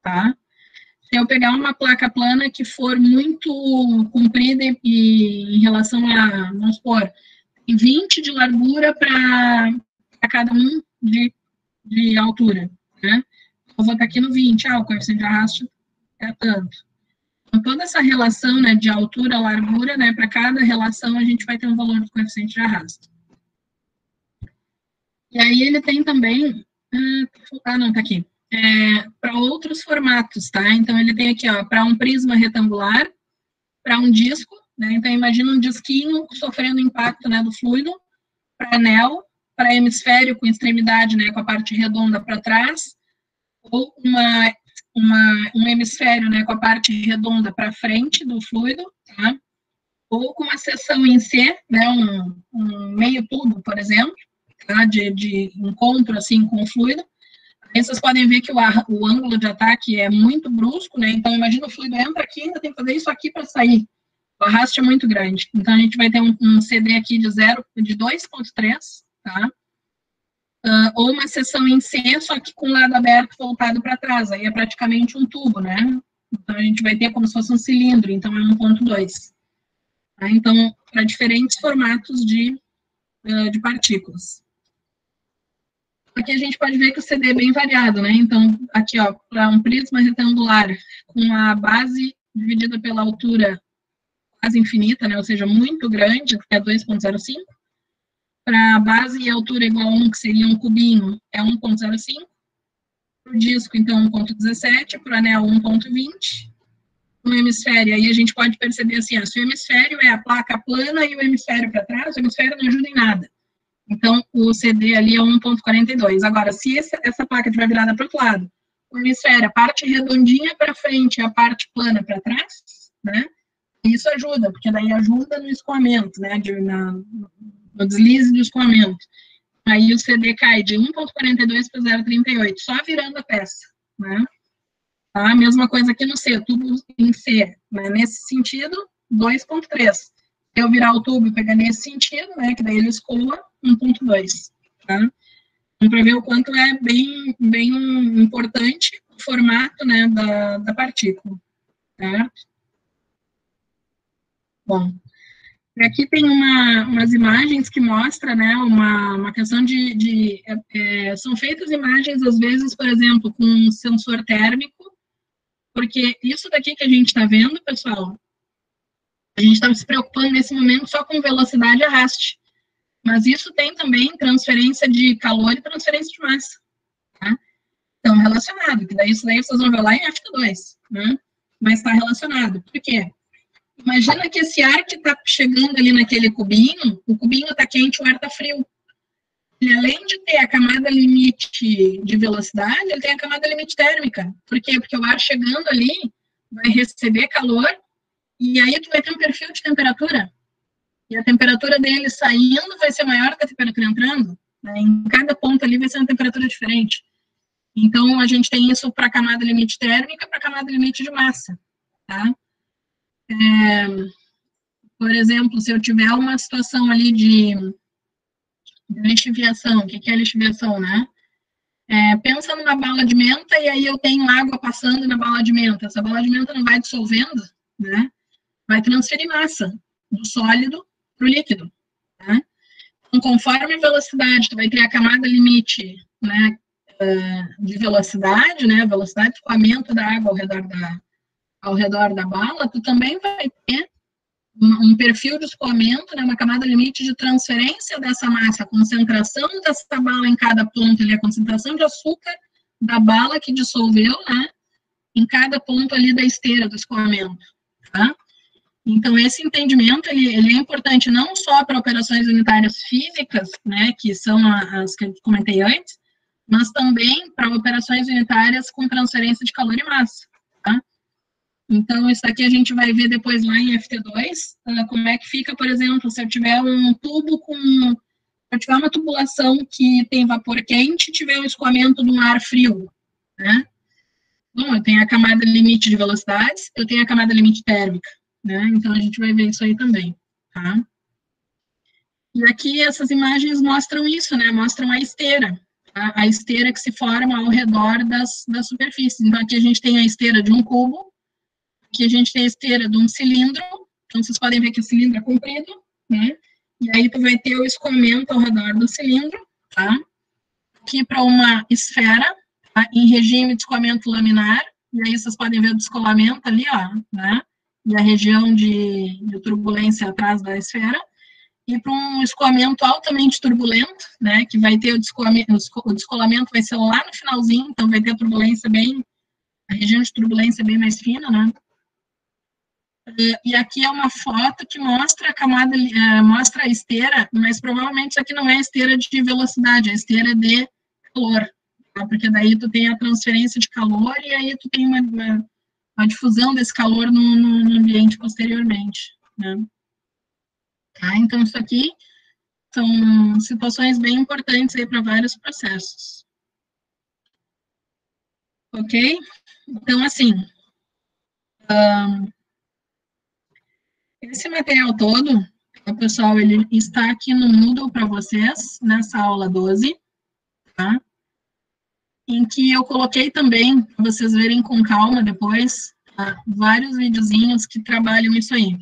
A: tá? Se eu pegar uma placa plana que for muito comprida e em relação a, vamos supor, 20 de largura para cada 1 de altura, né? Eu vou estar aqui no 20, o coeficiente de arrasto é tanto. Então, toda essa relação, né, de altura, largura, né, para cada relação a gente vai ter um valor do coeficiente de arrasto. E aí ele tem também, não, tá aqui, para outros formatos, tá? Então ele tem aqui, ó, para um prisma retangular, para um disco, né? Então imagina um disquinho sofrendo impacto, né, do fluido, para anel, para hemisfério com extremidade, né, com a parte redonda para trás, ou um hemisfério, né, com a parte redonda para frente do fluido, tá? Ou com uma seção em C, né, um meio tubo, por exemplo, tá? de encontro, assim, com o fluido. Aí vocês podem ver que o ângulo de ataque é muito brusco, né, então imagina o fluido entra aqui, ainda tem que fazer isso aqui para sair. O arrasto é muito grande. Então a gente vai ter um CD aqui de 2.3, tá? Ou uma seção em C, só que com o lado aberto voltado para trás, aí é praticamente um tubo, né? Então, a gente vai ter como se fosse um cilindro, então é 1.2. Tá? Então, para diferentes formatos de partículas. Aqui a gente pode ver que o CD é bem variado, né? Então, aqui, ó, para um prisma retangular com a base dividida pela altura quase infinita, né? Ou seja, muito grande, que é 2.05. Para a base e altura igual a 1, que seria um cubinho, é 1.05. Para o disco, então, 1.17. Para o anel, 1.20. No hemisfério, aí a gente pode perceber assim, se o hemisfério é a placa plana e o hemisfério para trás, o hemisfério não ajuda em nada. Então, o CD ali é 1.42. Agora, se essa placa estiver virada para o outro lado, o hemisfério, a parte redondinha para frente e a parte plana para trás, né? Isso ajuda, porque daí ajuda no escoamento, né? No deslize do escoamento. Aí o CD cai de 1.42 para 0.38, só virando a peça, né? Tá? A mesma coisa aqui no C, tubo em C, né? Nesse sentido, 2.3. Se eu virar o tubo e pegar nesse sentido, né? Que daí ele escoa, 1.2, tá? Então, para ver o quanto é bem importante o formato, né, da partícula, tá? Bom, aqui tem umas imagens que mostram, né, uma questão são feitas imagens, às vezes, por exemplo, com sensor térmico, porque isso daqui que a gente está vendo, pessoal, A gente estava se preocupando nesse momento só com velocidade e arraste. Mas isso tem também transferência de calor e transferência de massa. Tá? Estão relacionados, que daí isso daí vocês vão ver lá em FT2, né? Mas está relacionado. Por quê? Imagina que esse ar que está chegando ali naquele cubinho, o cubinho está quente, o ar está frio. Ele, além de ter a camada limite de velocidade, ele tem a camada limite térmica. Por quê? Porque o ar chegando ali vai receber calor e aí tu vai ter um perfil de temperatura. E a temperatura dele saindo vai ser maior que a temperatura entrando. Né? Em cada ponto ali vai ser uma temperatura diferente. Então, a gente tem isso para a camada limite térmica e para a camada limite de massa. Tá? Por exemplo, se eu tiver uma situação ali de lixiviação, o que é lixiviação, né? Pensa numa bala de menta e aí eu tenho água passando na bala de menta. Essa bala de menta não vai dissolvendo, né? Vai transferir massa do sólido para o líquido. Né? Então, conforme a velocidade, tu vai ter a camada limite, né, de velocidade, né, a velocidade de escoamento da água ao redor da bala, tu também vai ter um perfil de escoamento, né, uma camada limite de transferência dessa massa, a concentração dessa bala em cada ponto, ali, a concentração de açúcar da bala que dissolveu, né, em cada ponto ali da esteira do escoamento, tá? Então, esse entendimento, ele é importante não só para operações unitárias físicas, né, que são as que eu comentei antes, mas também para operações unitárias com transferência de calor e massa, tá? Então, isso aqui a gente vai ver depois lá em FT2, como é que fica, por exemplo, se eu tiver um tubo se eu tiver uma tubulação que tem vapor quente e tiver um escoamento de um ar frio, né? Bom, eu tenho a camada limite de velocidades, eu tenho a camada limite térmica, né? Então, a gente vai ver isso aí também, tá? E aqui essas imagens mostram isso, né? Mostram a esteira, tá? A esteira que se forma ao redor das superfícies. Então, aqui a gente tem a esteira de um cubo, aqui a gente tem a esteira de um cilindro, então vocês podem ver que o cilindro é comprido, né? E aí tu vai ter o escoamento ao redor do cilindro, tá? Aqui para uma esfera, tá? Em regime de escoamento laminar, e aí vocês podem ver o descolamento ali, ó, né? E a região de turbulência atrás da esfera, e para um escoamento altamente turbulento, né? Que vai ter o descolamento vai ser lá no finalzinho, então vai ter a turbulência a região de turbulência bem mais fina, né? E aqui é uma foto que mostra a camada, mostra a esteira, mas provavelmente isso aqui não é a esteira de velocidade, é a esteira de calor, tá? Porque daí tu tem a transferência de calor e aí tu tem uma difusão desse calor no ambiente posteriormente, né? Tá? Então, isso aqui são situações bem importantes aí para vários processos. Ok? Então, assim, esse material todo, pessoal, ele está aqui no Moodle para vocês, nessa aula 12, tá? Em que eu coloquei também, para vocês verem com calma depois, tá? Vários videozinhos que trabalham isso aí.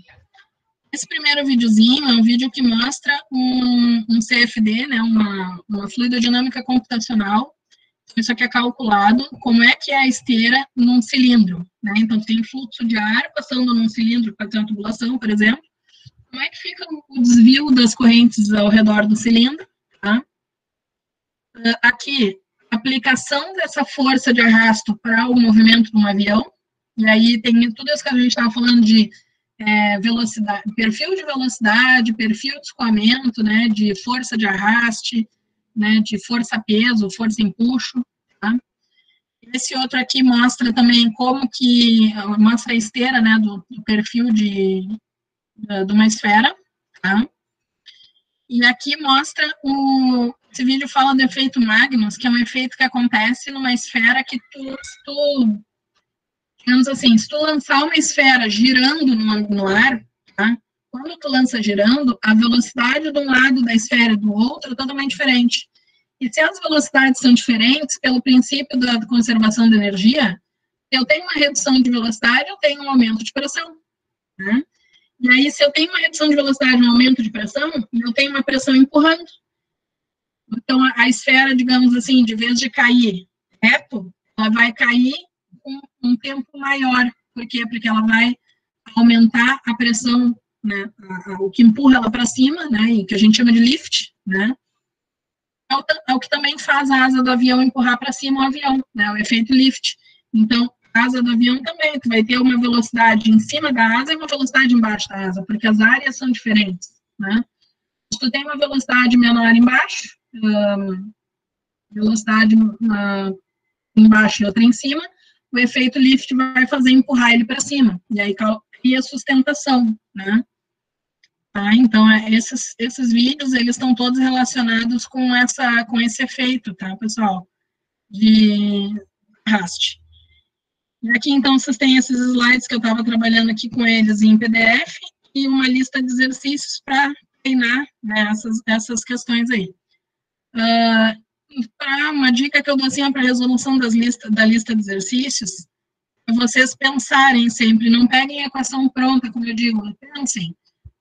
A: Esse primeiro videozinho é um vídeo que mostra um CFD, né, uma fluidodinâmica computacional. Isso aqui é calculado, como é que é a esteira num cilindro, né? Então, tem fluxo de ar passando num cilindro para ter uma tubulação, por exemplo. Como é que fica o desvio das correntes ao redor do cilindro, tá? Aqui, aplicação dessa força de arrasto para o movimento de um avião. E aí tem tudo isso que a gente estava falando de velocidade, perfil de velocidade, perfil de escoamento, né, de força de arraste, né, de força-peso, força-empuxo, tá? Esse outro aqui mostra também como que, mostra a esteira, né, do perfil de uma esfera, tá? E aqui mostra esse vídeo fala do efeito Magnus, que é um efeito que acontece numa esfera que digamos assim, se tu lançar uma esfera girando no ar, tá? Quando tu lança girando, a velocidade de um lado da esfera e do outro é totalmente diferente. E se as velocidades são diferentes, pelo princípio da conservação de energia, eu tenho uma redução de velocidade, eu tenho um aumento de pressão, né? E aí, se eu tenho uma redução de velocidade e um aumento de pressão, eu tenho uma pressão empurrando. Então, a esfera, digamos assim, de vez de cair reto, ela vai cair com um tempo maior. Por quê? Porque ela vai aumentar a pressão né, o que empurra ela para cima, né, e que a gente chama de lift, né, é o que também faz a asa do avião empurrar para cima o avião, né, o efeito lift. Então, a asa do avião também, tu vai ter uma velocidade em cima da asa e uma velocidade embaixo da asa, porque as áreas são diferentes, né. Se tu tem uma velocidade menor embaixo, velocidade embaixo e outra em cima, o efeito lift vai fazer empurrar ele para cima, e aí cria sustentação, né? Tá? Então, esses vídeos, eles estão todos relacionados com esse efeito, tá, pessoal? De arraste. E aqui, então, vocês têm esses slides que eu estava trabalhando aqui com eles em PDF e uma lista de exercícios para treinar, né, essas questões aí. Uma dica que eu dou assim para a resolução da lista de exercícios é vocês pensarem sempre, não peguem a equação pronta, como eu digo, pensem.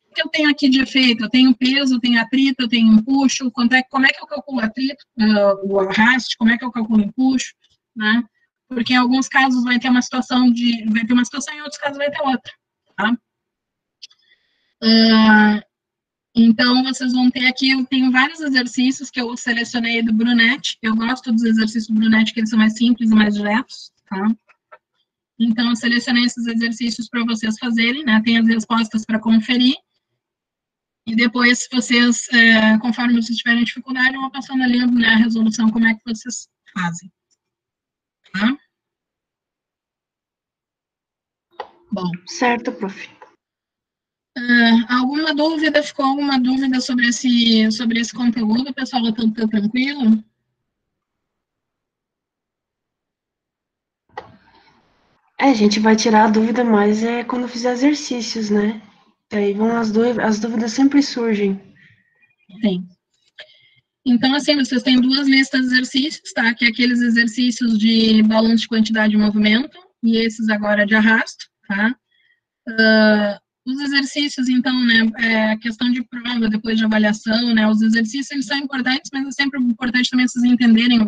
A: O que eu tenho aqui de efeito? Eu tenho peso, eu tenho atrito, eu tenho empuxo, como é que eu calculo atrito, o arraste, como é que eu calculo empuxo, né? Porque em alguns casos vai ter uma situação e em outros casos vai ter outra, tá? Então, vocês vão ter aqui, eu tenho vários exercícios que eu selecionei do Brunetti. Eu gosto dos exercícios do Brunetti, que eles são mais simples e mais diretos, tá? Então, eu selecionei esses exercícios para vocês fazerem, né? Tem as respostas para conferir. E depois, vocês, conforme vocês tiverem dificuldade, eu vou passando ali, né, a resolução, como é que vocês fazem. Tá? Bom.
C: Certo, prof.
A: Alguma dúvida? Ficou alguma dúvida sobre esse conteúdo? Pessoal, tá tranquilo?
C: A gente vai tirar a dúvida mais quando fizer exercícios, né? Aí vão as dúvidas sempre surgem.
A: Sim. Então, assim, vocês têm duas listas de exercícios, tá? Que é aqueles exercícios de balanço de quantidade de movimento e esses agora de arrasto, tá? Os exercícios, então, né, questão de prova, depois de avaliação, né, os exercícios, eles são importantes, mas é sempre importante também vocês entenderem,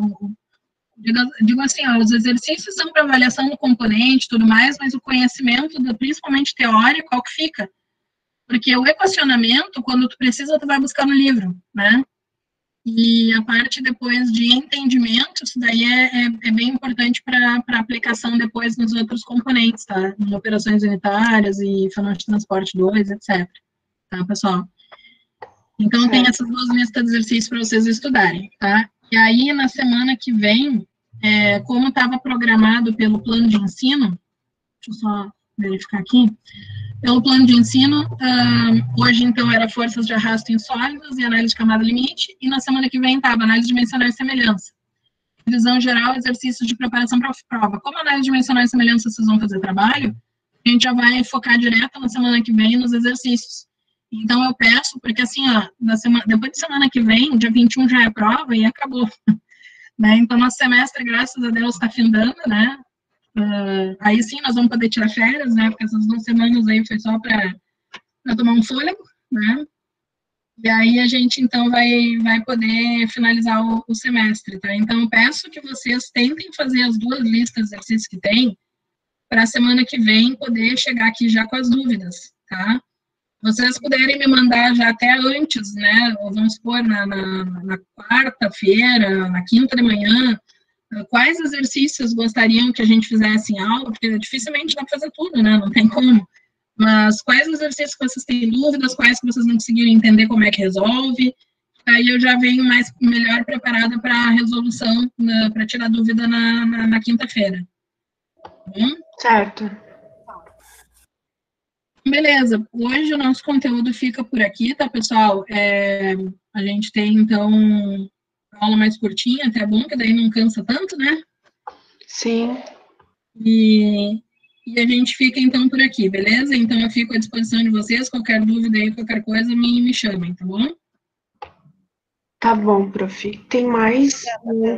A: digo assim, os exercícios são para avaliação do componente e tudo mais, mas o conhecimento, principalmente teórico, é o que fica. Porque o equacionamento, quando tu precisa, tu vai buscar no livro, né? E a parte depois de entendimento, isso daí é bem importante para aplicação depois nos outros componentes, tá? Em operações unitárias e fenômeno de transporte 2, etc. Tá, pessoal? Então, tem essas duas listas de exercícios para vocês estudarem, tá? E aí, na semana que vem, como estava programado pelo plano de ensino, deixa eu só verificar aqui, pelo plano de ensino, hoje, então, era forças de arrasto em sólidos e análise de camada limite, e na semana que vem estava análise dimensional e semelhança. Visão geral, exercícios de preparação para a prova. Como análise dimensional e semelhança vocês vão fazer trabalho, a gente já vai focar direto na semana que vem nos exercícios. Então, eu peço, porque assim, depois de semana que vem, dia 21 já é prova e acabou. Né? Então, nosso semestre, graças a Deus, está findando, né? Aí sim nós vamos poder tirar férias, né? Porque essas 2 semanas aí foi só para tomar um fôlego, né? E aí a gente então vai poder finalizar o semestre, tá? Então eu peço que vocês tentem fazer as 2 listas de exercícios que tem para a semana que vem poder chegar aqui já com as dúvidas, tá? Vocês puderem me mandar já até antes, né? Ou vamos supor na quarta-feira, na quinta de manhã, quais exercícios gostariam que a gente fizesse em aula, porque dificilmente dá para fazer tudo, né? Não tem como. Mas quais exercícios que vocês têm dúvidas, quais que vocês não conseguiram entender como é que resolve, aí eu já venho melhor preparada para a resolução, para tirar dúvida na quinta-feira.
C: Certo.
A: Beleza, hoje o nosso conteúdo fica por aqui, tá, pessoal? A gente tem, então, aula mais curtinha, até bom, que daí não cansa tanto, né?
C: Sim.
A: E a gente fica, então, por aqui, beleza? Então, eu fico à disposição de vocês, qualquer dúvida aí, qualquer coisa, me chamem, tá bom?
C: Tá bom, prof. Tem mais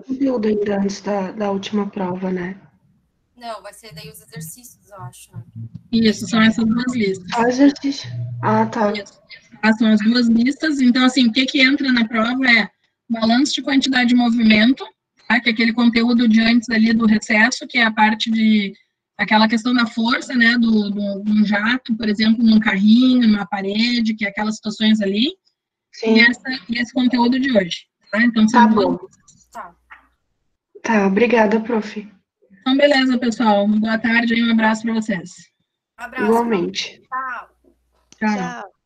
C: conteúdo ainda antes da última prova, né?
D: Não, vai ser daí os exercícios, eu acho.
A: Isso, são essas 2 listas.
C: Só exercício. Ah, tá.
A: Isso. São as 2 listas. Então, assim, o que entra na prova é balanço de quantidade de movimento, tá? Que é aquele conteúdo de antes ali do recesso, que é a parte de aquela questão da força, né, do jato, por exemplo, num carrinho, numa parede, que é aquelas situações ali,
C: Sim.
A: e esse conteúdo de hoje, tá? Então,
C: Tá
A: são
C: bom.
D: Tá.
C: Tá, obrigada, prof.
A: Então, beleza, pessoal. Boa tarde e um abraço para vocês.
D: Um abraço.
C: Igualmente.
D: Tchau.
A: Tchau.
E: Tchau.